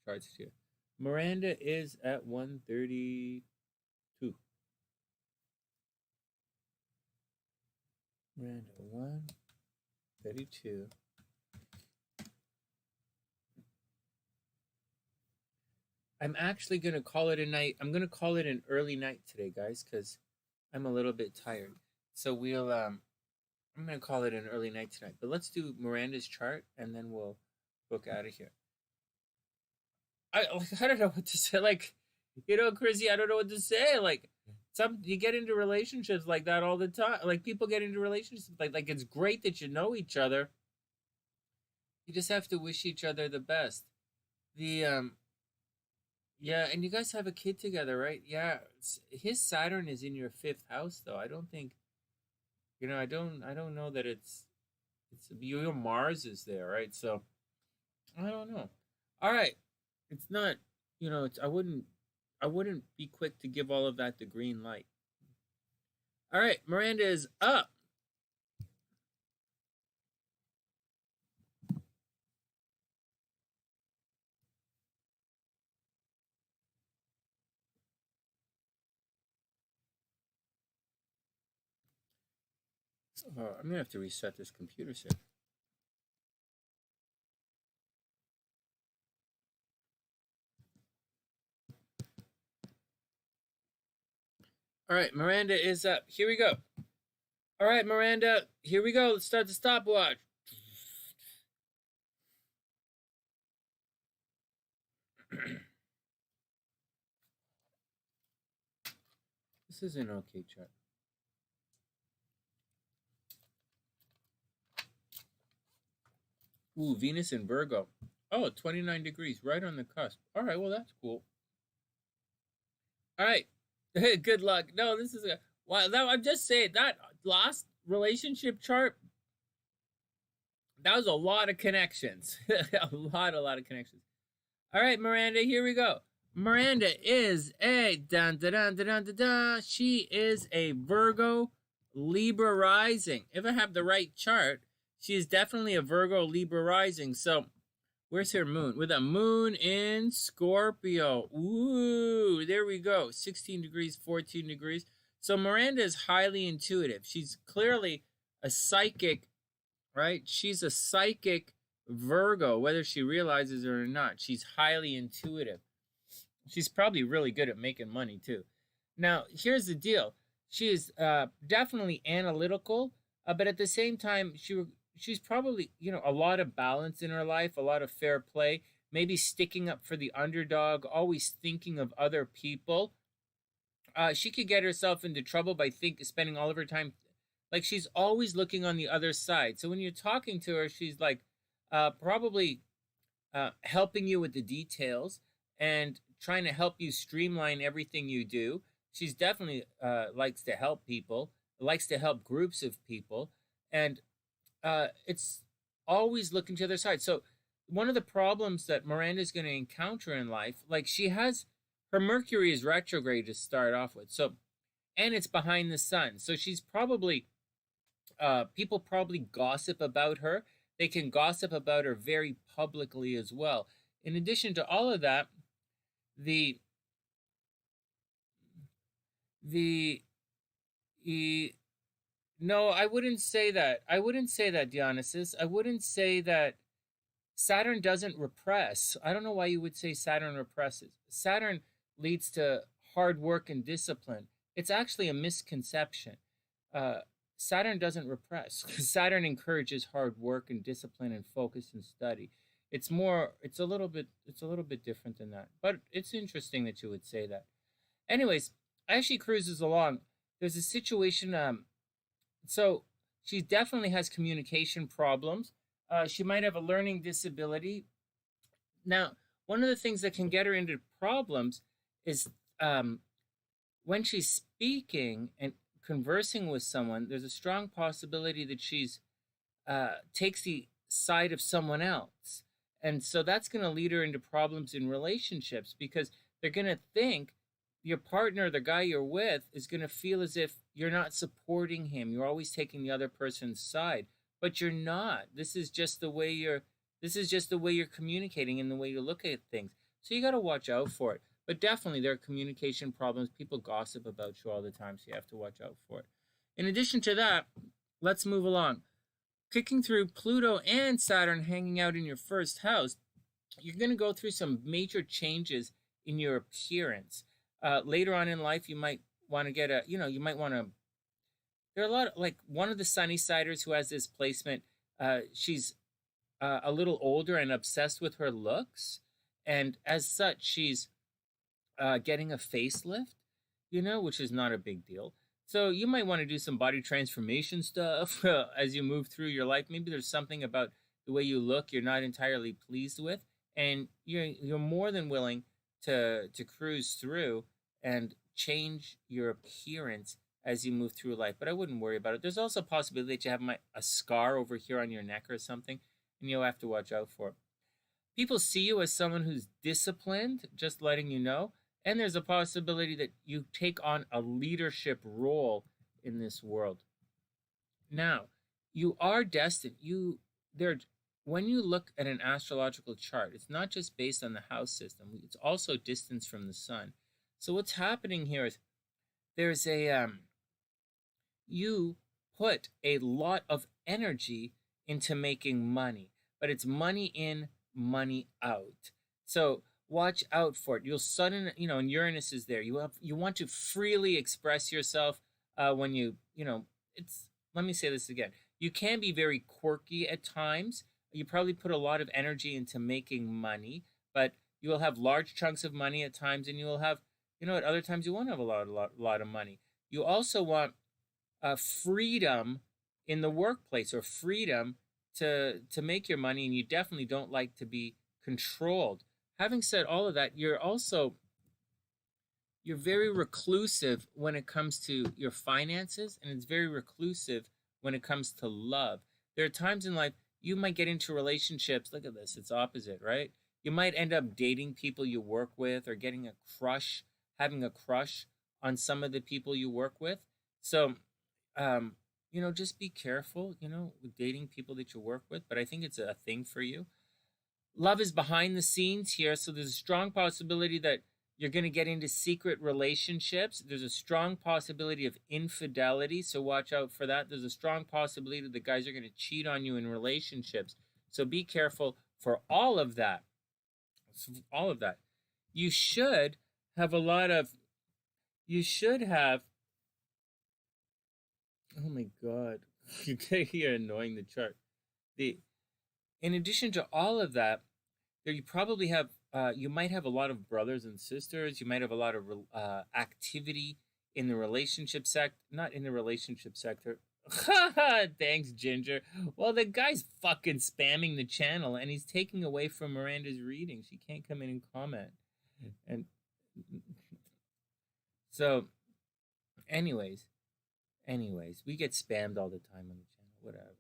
charts to you. Miranda is at 132. Miranda 132. I'm actually going to call it a night. I'm going to call it an early night today, guys, because I'm a little bit tired. So we'll, I'm going to call it an early night tonight. But let's do Miranda's chart, and then we'll book out of here. I don't know what to say. Like, you know, Krissy, I don't know what to say. Like, you get into relationships like that all the time. Like, people get into relationships like it's great that you know each other. You just have to wish each other the best. Yeah, and you guys have a kid together, right? Yeah, his Saturn is in your 5th house, though. I don't think, you know, I don't know that it's your Mars is there, right? So I don't know. All right, it's not, you know, I wouldn't be quick to give all of that the green light. All right, Miranda is up. I'm gonna have to reset this computer set. All right, Miranda is up. Here we go. All right, Miranda, here we go. Let's start the stopwatch. This is an okay chart. Ooh, Venus in Virgo. Oh, 29 degrees, right on the cusp. All right, well, that's cool. All right, good luck. No, this is a... Wow, I'm just saying, that last relationship chart, that was a lot of connections. a lot of connections. All right, Miranda, here we go. Miranda is a... She is a Virgo Libra rising. If I have the right chart, she is definitely a Virgo Libra rising. So, where's her moon? With a moon in Scorpio. Ooh, there we go. 16 degrees, 14 degrees. So, Miranda is highly intuitive. She's clearly a psychic, right? She's a psychic Virgo, whether she realizes it or not. She's highly intuitive. She's probably really good at making money, too. Now, here's the deal. She is definitely analytical, but at the same time, she's probably, you know, a lot of balance in her life, a lot of fair play, maybe sticking up for the underdog, always thinking of other people. She could get herself into trouble by spending all of her time, like she's always looking on the other side. So when you're talking to her, she's like probably helping you with the details and trying to help you streamline everything you do. She's definitely likes to help people, likes to help groups of people, and it's always looking to the other side. So one of the problems that Miranda is going to encounter in life, like she has, her Mercury is retrograde to start off with. So, and it's behind the sun. So she's probably, people probably gossip about her. They can gossip about her very publicly as well. In addition to all of that, the no, I wouldn't say that. I wouldn't say that, Dionysus. I wouldn't say that Saturn doesn't repress. I don't know why you would say Saturn represses. Saturn leads to hard work and discipline. It's actually a misconception. Saturn doesn't repress. Saturn encourages hard work and discipline and focus and study. It's a little bit different than that. But it's interesting that you would say that. Anyways, as she cruises along, there's a situation. So she definitely has communication problems. She might have a learning disability. Now, one of the things that can get her into problems is when she's speaking and conversing with someone, there's a strong possibility that she's takes the side of someone else. And so that's going to lead her into problems in relationships, because they're going to think your partner, the guy you're with, is going to feel as if you're not supporting him. You're always taking the other person's side, but you're not. This is just the way you're communicating and the way you look at things. So you got to watch out for it. But definitely there are communication problems. People gossip about you all the time, so you have to watch out for it. In addition to that, let's move along. Kicking through Pluto and Saturn hanging out in your first house, you're going to go through some major changes in your appearance. Later on in life, you might want to get there are a lot of, like, one of the Sunnysiders who has this placement, she's a little older and obsessed with her looks. And as such, she's getting a facelift, which is not a big deal. So you might want to do some body transformation stuff as you move through your life. Maybe there's something about the way you look you're not entirely pleased with, and you're more than willing to cruise through and change your appearance as you move through life. But I wouldn't worry about it. There's also a possibility that you have a scar over here on your neck or something, and you'll have to watch out for it. People see you as someone who's disciplined, just letting you know. And there's a possibility that you take on a leadership role in this world. Now, you are destined. When you look at an astrological chart, it's not just based on the house system. It's also distance from the sun. So what's happening here is there's you put a lot of energy into making money, but it's money in, money out. So watch out for it. You'll sudden, and Uranus is there. You want to freely express yourself when let me say this again. You can be very quirky at times. You probably put a lot of energy into making money, but you will have large chunks of money at times, and you will have, at other times you won't have a lot of money. You also want freedom in the workplace, or freedom to make your money, and you definitely don't like to be controlled. Having said all of that, you're very reclusive when it comes to your finances, and it's very reclusive when it comes to love. There are times in life you might get into relationships. Look at this. It's opposite, right? You might end up dating people you work with, or getting having a crush on some of the people you work with. So, just be careful, with dating people that you work with. But I think it's a thing for you. Love is behind the scenes here, so there's a strong possibility that you're going to get into secret relationships. There's a strong possibility of infidelity, so watch out for that. There's a strong possibility that the guys are going to cheat on you in relationships, so be careful for all of that. You should have oh my God, you're annoying the chart. In addition to all of that, you probably have, you might have a lot of brothers and sisters. You might have a lot of activity in the relationship sector. Not in the relationship sector. Thanks, Ginger. Well, the guy's fucking spamming the channel, and he's taking away from Miranda's reading. She can't come in and comment. And So, anyways, we get spammed all the time on the channel, whatever.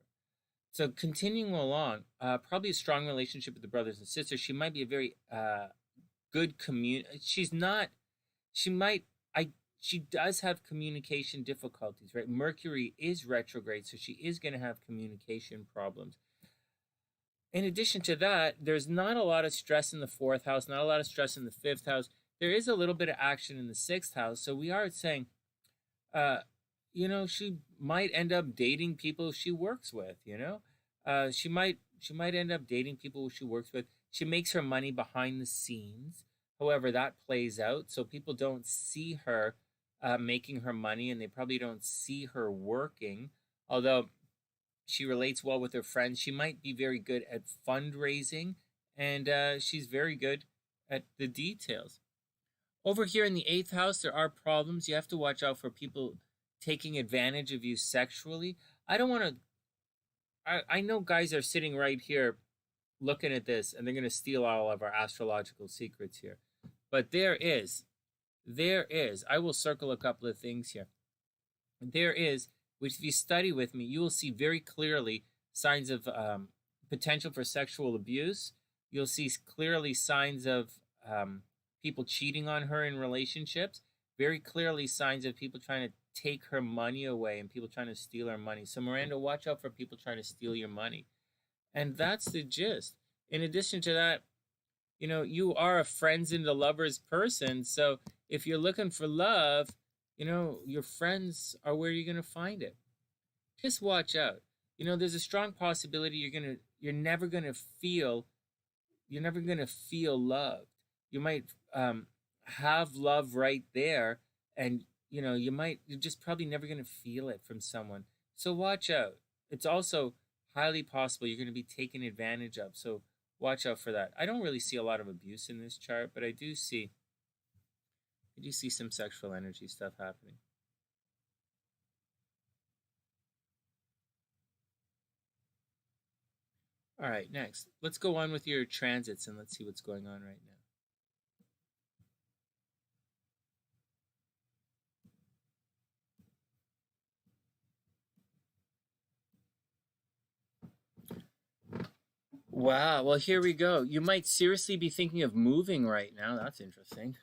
So continuing along, probably a strong relationship with the brothers and sisters. She might be a very good She's not. She might. She does have communication difficulties, right? Mercury is retrograde, so she is going to have communication problems. In addition to that, there's not a lot of stress in the 4th house, not a lot of stress in the 5th house. There is a little bit of action in the 6th house. So we are saying, she might end up dating people she works with, she might end up dating people she works with. She makes her money behind the scenes. However, that plays out. So people don't see her making her money, and they probably don't see her working. Although she relates well with her friends. She might be very good at fundraising, and she's very good at the details. Over here in the 8th house, there are problems. You have to watch out for people taking advantage of you sexually. I don't want to... I know guys are sitting right here looking at this, and they're going to steal all of our astrological secrets here. But there is, I will circle a couple of things here. There is, which if you study with me, you will see very clearly signs of potential for sexual abuse. You'll see clearly signs of people cheating on her in relationships. Very clearly signs of people trying to take her money away and people trying to steal her money. So Miranda, watch out for people trying to steal your money. And that's the gist. In addition to that, you are a friends and a lovers person. So if you're looking for love, your friends are where you're going to find it. Just watch out. There's a strong possibility you're never going to feel loved. You might have love right there, and you're just probably never going to feel it from someone. So watch out. It's also highly possible you're going to be taken advantage of. So watch out for that. I don't really see a lot of abuse in this chart, but I do see some sexual energy stuff happening. All right, next. Let's go on with your transits and let's see what's going on right now. Wow, well, here we go. You might seriously be thinking of moving right now. That's interesting.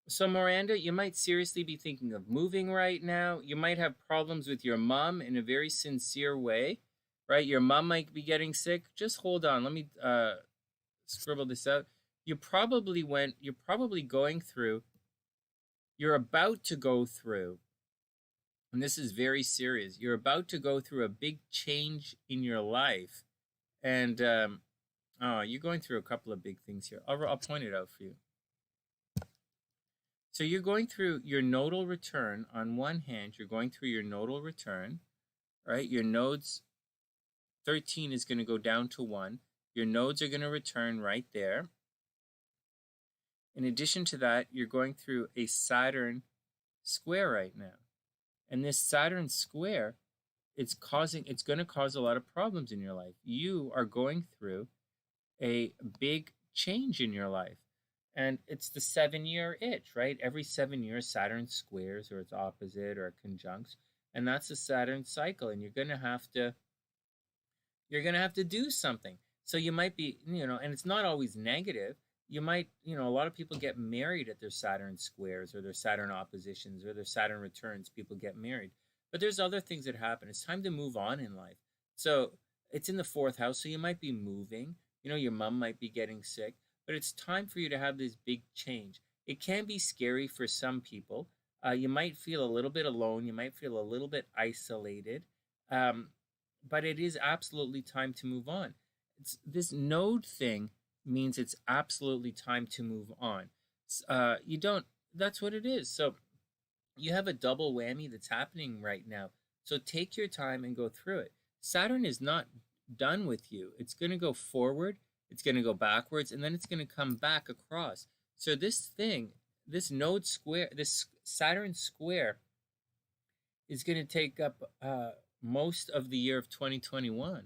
So, Miranda, you might seriously be thinking of moving right now. You might have problems with your mom in a very sincere way, right? Your mom might be getting sick. Just hold on. Let me scribble this out. You're about to go through, and this is very serious. You're about to go through a big change in your life. And you're going through a couple of big things here. I'll point it out for you. So you're going through your nodal return. On one hand, you're going through your nodal return, right? Your nodes 13 is going to go down to 1. Your nodes are going to return right there. In addition to that, you're going through a Saturn square right now. And this Saturn square, it's going to cause a lot of problems in your life. You are going through a big change in your life. And it's the 7-year itch, right? Every 7 years, Saturn squares or its opposite or conjuncts. And that's the Saturn cycle. And you're going to have to do something. So you might be, and it's not always negative. You might, a lot of people get married at their Saturn squares or their Saturn oppositions or their Saturn returns. People get married. But there's other things that happen. It's time to move on in life. So it's in the 4th house. So you might be moving. Your mom might be getting sick. But it's time for you to have this big change. It can be scary for some people. You might feel a little bit alone. You might feel a little bit isolated. But it is absolutely time to move on. This node thing means it's absolutely time to move on. That's what it is. So you have a double whammy that's happening right now. So take your time and go through it. Saturn is not done with you. It's going to go forward. It's going to go backwards, and then it's going to come back across. So this node square, this Saturn square is going to take up most of the year of 2021.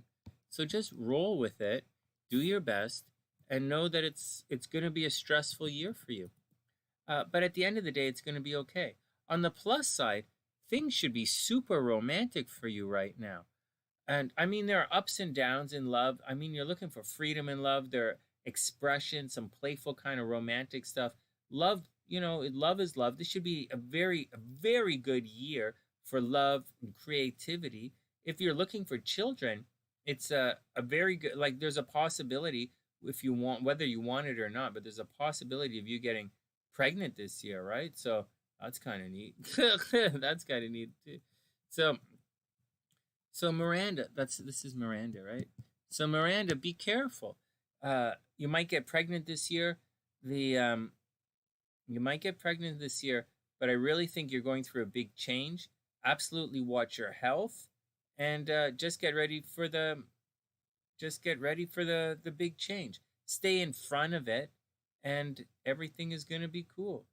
So just roll with it, do your best, and know that it's going to be a stressful year for you. But at the end of the day, it's going to be okay. On the plus side, things should be super romantic for you right now. And I mean, there are ups and downs in love. I mean, you're looking for freedom in love. There are expression, some playful kind of romantic stuff. Love, love is love. This should be a very good year for love and creativity. If you're looking for children, it's a very good, like, there's a possibility, if you want, whether you want it or not, but there's a possibility of you getting pregnant this year, right? So that's kind of neat. That's kind of neat too. So Miranda, this is Miranda, right? So Miranda, be careful. You might get pregnant this year. You might get pregnant this year, but I really think you're going through a big change. Absolutely watch your health, and just get ready for the big change. Stay in front of it, and everything is going to be cool.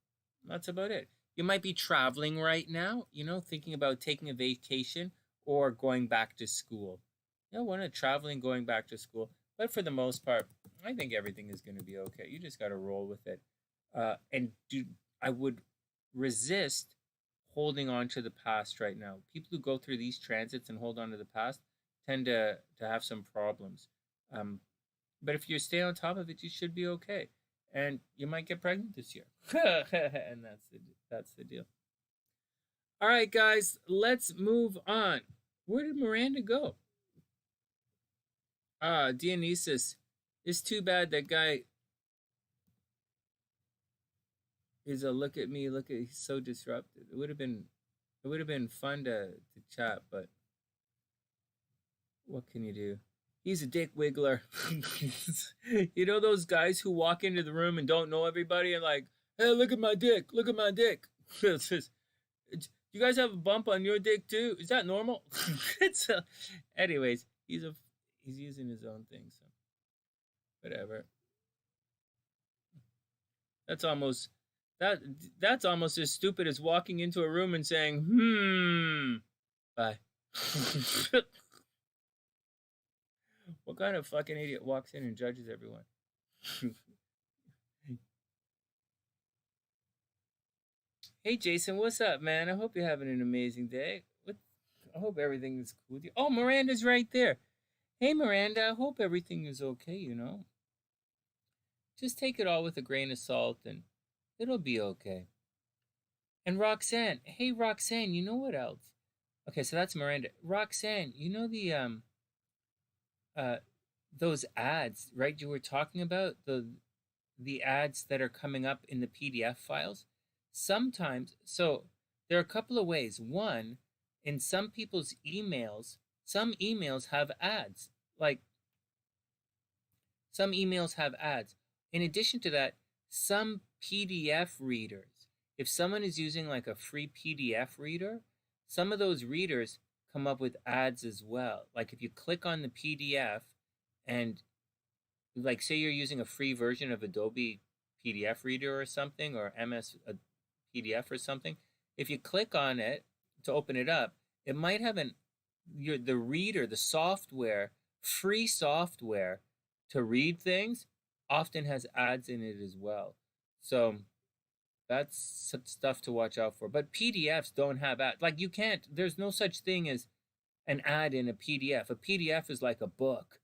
That's about it. You might be traveling right now, thinking about taking a vacation or going back to school. One of traveling, going back to school. But for the most part, I think everything is going to be okay. You just got to roll with it. I would resist holding on to the past right now. People who go through these transits and hold on to the past tend to have some problems. But if you stay on top of it, you should be okay. And you might get pregnant this year. And that's the deal. All right, guys, let's move on. Where did Miranda go? Dionysus. It's too bad that guy is a look at me, he's so disrupted. It would have been fun to chat, but what can you do? He's a dick wiggler. Those guys who walk into the room and don't know everybody and like, hey, look at my dick. You guys have a bump on your dick too? Is that normal? Anyways, he's using his own thing, so whatever. That's almost as stupid as walking into a room and saying, bye. What kind of fucking idiot walks in and judges everyone? Hey, Jason, what's up, man? I hope you're having an amazing day. I hope everything is cool with you. Oh, Miranda's right there. Hey, Miranda, I hope everything is okay, Just take it all with a grain of salt and it'll be okay. And Roxanne, hey, Roxanne, you know what else? Okay, so that's Miranda. Roxanne, you know those ads, right? You were talking about the ads that are coming up in the PDF files. Sometimes, so there are a couple of ways. One, in some people's emails, some emails have ads. Like, some emails have ads. In addition to that, some PDF readers, if someone is using like a free PDF reader, some of those readers come up with ads as well. Like if you click on the PDF and, like, say you're using a free version of Adobe PDF reader or something, or MS PDF or something, if you click on it to open it up, it might have the reader, the software, free software to read things often has ads in it as well. So that's some stuff to watch out for. But PDFs don't have ads. Like, you can't, there's no such thing as an ad in a PDF. A PDF is like a book.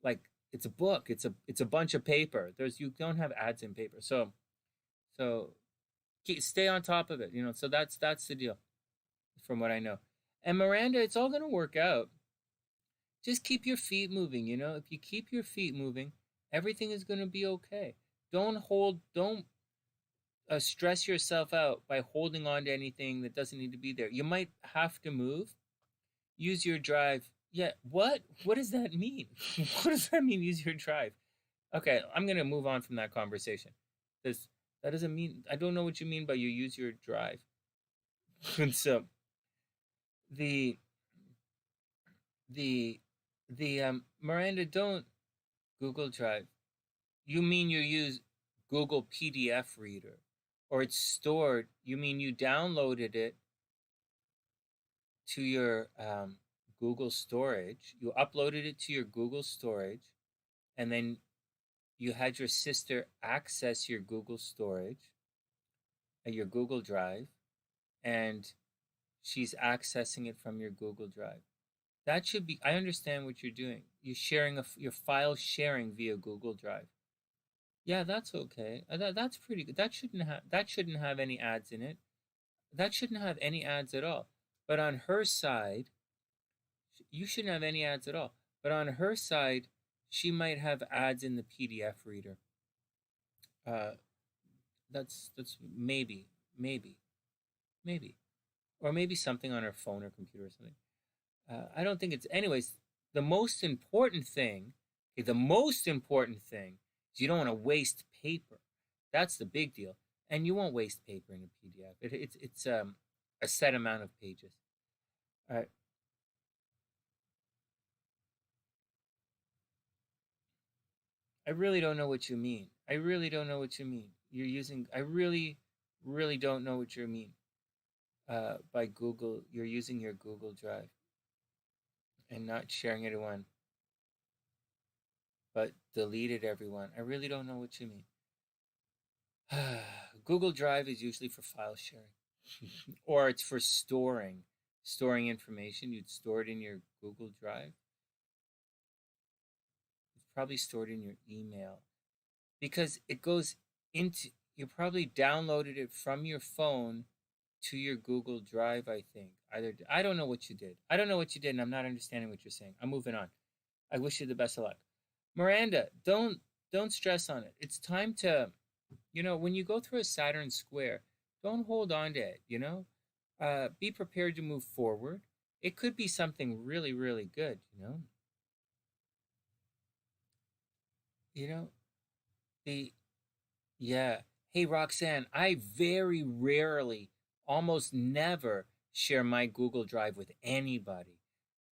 Like, it's a book. It's a bunch of paper. You don't have ads in paper. So stay on top of it, So that's the deal, from what I know. And Miranda, it's all going to work out. Just keep your feet moving, If you keep your feet moving, everything is going to be okay. Don't stress yourself out by holding on to anything that doesn't need to be there. You might have to move. Use your drive. Yeah, what? What does that mean? What does that mean, use your drive? Okay, I'm going to move on from that conversation. That doesn't mean, I don't know what you mean by you use your drive. And so, Miranda, don't Google Drive. You mean you use Google PDF Reader, or it's stored. You mean you downloaded it to your Google storage. You uploaded it to your Google storage, and then you had your sister access your Google storage, your Google Drive, and she's accessing it from your Google Drive. That should be, I understand what you're doing. You're sharing your file sharing via Google Drive. Yeah, that's okay. That's pretty good. That shouldn't have any ads in it. That shouldn't have any ads at all. But on her side, you shouldn't have any ads at all. But on her side, she might have ads in the PDF reader. Uh, that's maybe, or maybe something on her phone or computer or something. I don't think it's. Anyways, the most important thing, okay, the most important thing is you don't want to waste paper. That's the big deal. And you won't waste paper in a PDF. It's a set amount of pages. All right. I really don't know what you mean. I really don't know what you mean. You're using. I really don't know what you mean. By Google, you're using your Google Drive and not sharing it to one, but deleted everyone. I really don't know what you mean. Google Drive is usually for file sharing, or it's for storing information. You'd store it in your Google Drive. It's probably stored in your email because it goes into. You probably downloaded it from your phone to your Google Drive. I think either. I don't know what you did. I don't know what you did, and I'm not understanding what you're saying. I'm moving on. I wish you the best of luck, Miranda. Don't stress on it. It's time to. When you go through a Saturn square, don't hold on to it, be prepared to move forward. It could be something really, really good, you know, the, yeah. Hey, Roxanne, I very rarely, almost never share my Google Drive with anybody.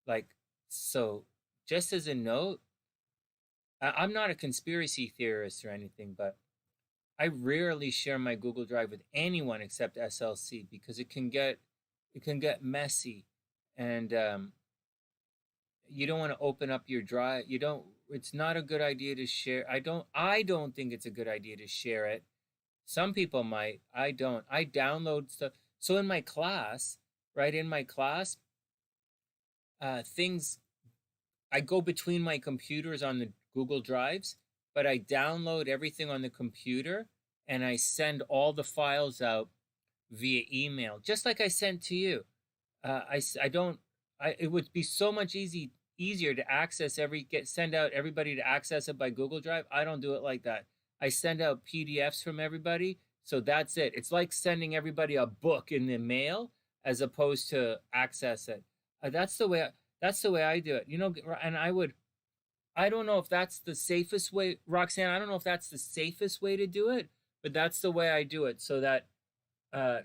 Like, so just as a note, I'm not a conspiracy theorist or anything, but I rarely share my Google Drive with anyone except SLC because it can get messy, and you don't want to open up your drive. You don't. It's not a good idea to share. I don't think it's a good idea to share it. Some people might. I don't. I download stuff. So in my class, right in my class, things I go between my computers on the Google Drives, but I download everything on the computer and I send all the files out via email, just like I sent to you. I don't. It would be so much easier to send out everybody to access it by Google Drive. I don't do it like that. I send out PDFs from everybody, so that's it. It's like sending everybody a book in the mail as opposed to access it. That's the way. That's the way I do it. And I don't know if that's the safest way, Roxanne. I don't know if that's the safest way to do it, but that's the way I do it so that I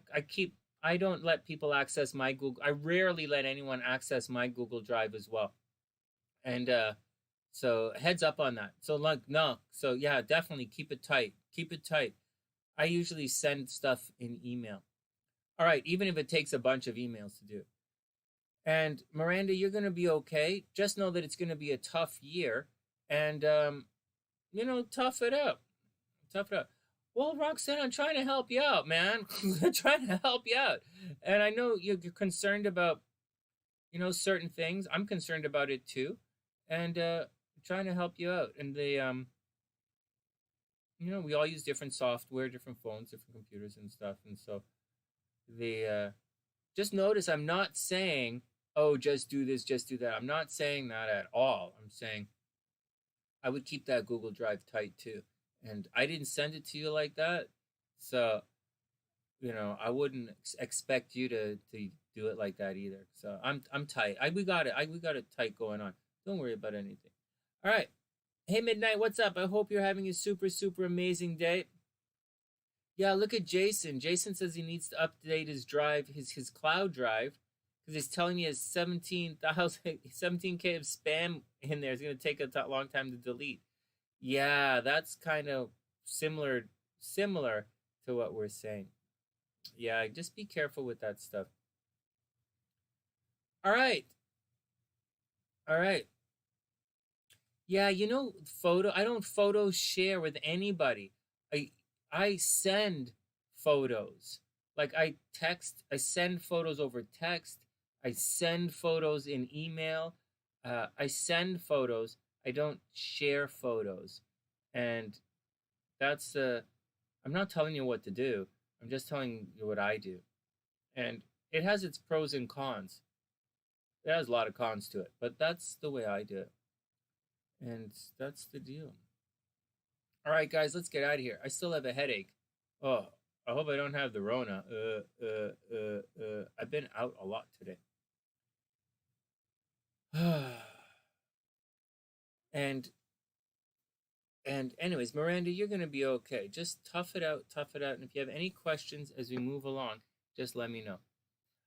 don't let people access my Google. I rarely let anyone access my Google Drive as well. And so heads up on that. So like, no. So yeah, definitely keep it tight. Keep it tight. I usually send stuff in email. All right, even if it takes a bunch of emails to do. And Miranda, you're going to be okay. Just know that it's going to be a tough year, and tough it up. Tough it up. Well, Roxanne, I'm trying to help you out, man. I'm trying to help you out. And I know you're concerned about, certain things. I'm concerned about it too. And trying to help you out. And we all use different software, different phones, different computers and stuff. And so just notice I'm not saying, oh, just do this, just do that. I'm not saying that at all. I'm saying I would keep that Google Drive tight too. And I didn't send it to you like that. So, I wouldn't expect you to do it like that either. So I'm tight. We got it. We got it tight going on. Don't worry about anything. All right. Hey, Midnight, what's up? I hope you're having a super, super amazing day. Yeah, look at Jason. Jason says he needs to update his drive, his cloud drive, because he's telling me he has 17K of spam in there. It's going to take a long time to delete. Yeah, that's kind of similar to what we're saying. Yeah, just be careful with that stuff. All right. All right. Yeah, I don't photo share with anybody. I send photos. Like I send photos over text. I send photos in email. I send photos. I don't share photos. And that's I'm not telling you what to do. I'm just telling you what I do. And it has its pros and cons. It has a lot of cons to it, but that's the way I do it. And that's the deal. All right, guys, let's get out of here. I still have a headache. Oh, I hope I don't have the Rona. I've been out a lot today. and anyways, Miranda, you're gonna be okay. Just tough it out. And if you have any questions as we move along, just let me know.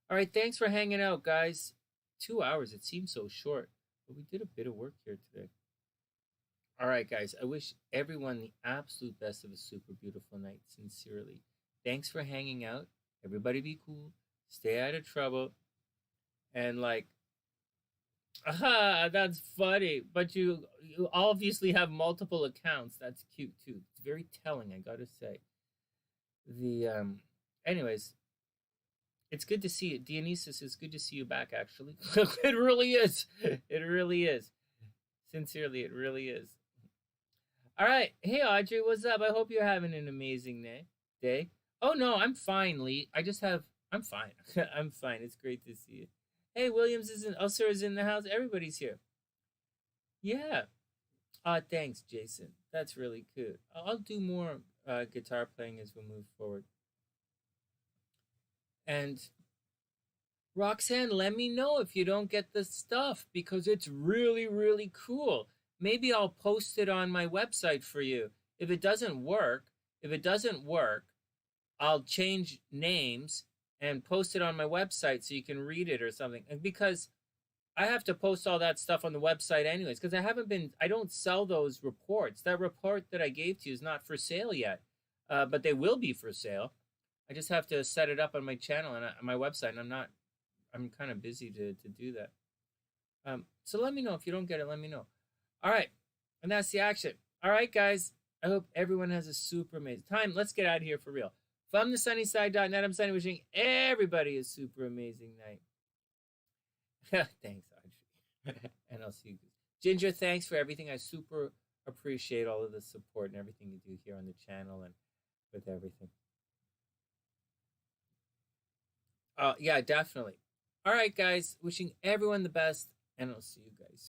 All right, thanks for hanging out, guys. 2 hours. It seems so short, but we did a bit of work here today. All right, guys, I wish everyone the absolute best of a super beautiful night, sincerely. Thanks for hanging out. Everybody be cool. Stay out of trouble. And that's funny. But you obviously have multiple accounts. That's cute, too. It's very telling, I gotta say. Anyways, it's good to see you. Dionysus, it's good to see you back, actually. It really is. It really is. Sincerely, it really is. All right. Hey, Audrey, what's up? I hope you're having an amazing day. Oh, no, I'm fine, Lee. I'm fine. I'm fine. It's great to see you. Hey, Williams Ulcer is in the house. Everybody's here. Yeah. Thanks, Jason. That's really cool. I'll do more guitar playing as we move forward. And Roxanne, let me know if you don't get the stuff, because it's really, really cool. Maybe I'll post it on my website for you. If it doesn't work, I'll change names and post it on my website so you can read it or something. And because I have to post all that stuff on the website anyways, because I don't sell those reports. That report that I gave to you is not for sale yet, but they will be for sale. I just have to set it up on my channel and on my website, and I'm kind of busy to do that. So let me know if you don't get it. Let me know. All right, and that's the action. All right, guys, I hope everyone has a super amazing time. Let's get out of here for real. From TheSunnySide.net, I'm Sonny, wishing everybody a super amazing night. Thanks, Audrey. And I'll see you. Ginger, thanks for everything. I super appreciate all of the support and everything you do here on the channel and with everything. Yeah, definitely. All right, guys, wishing everyone the best, and I'll see you guys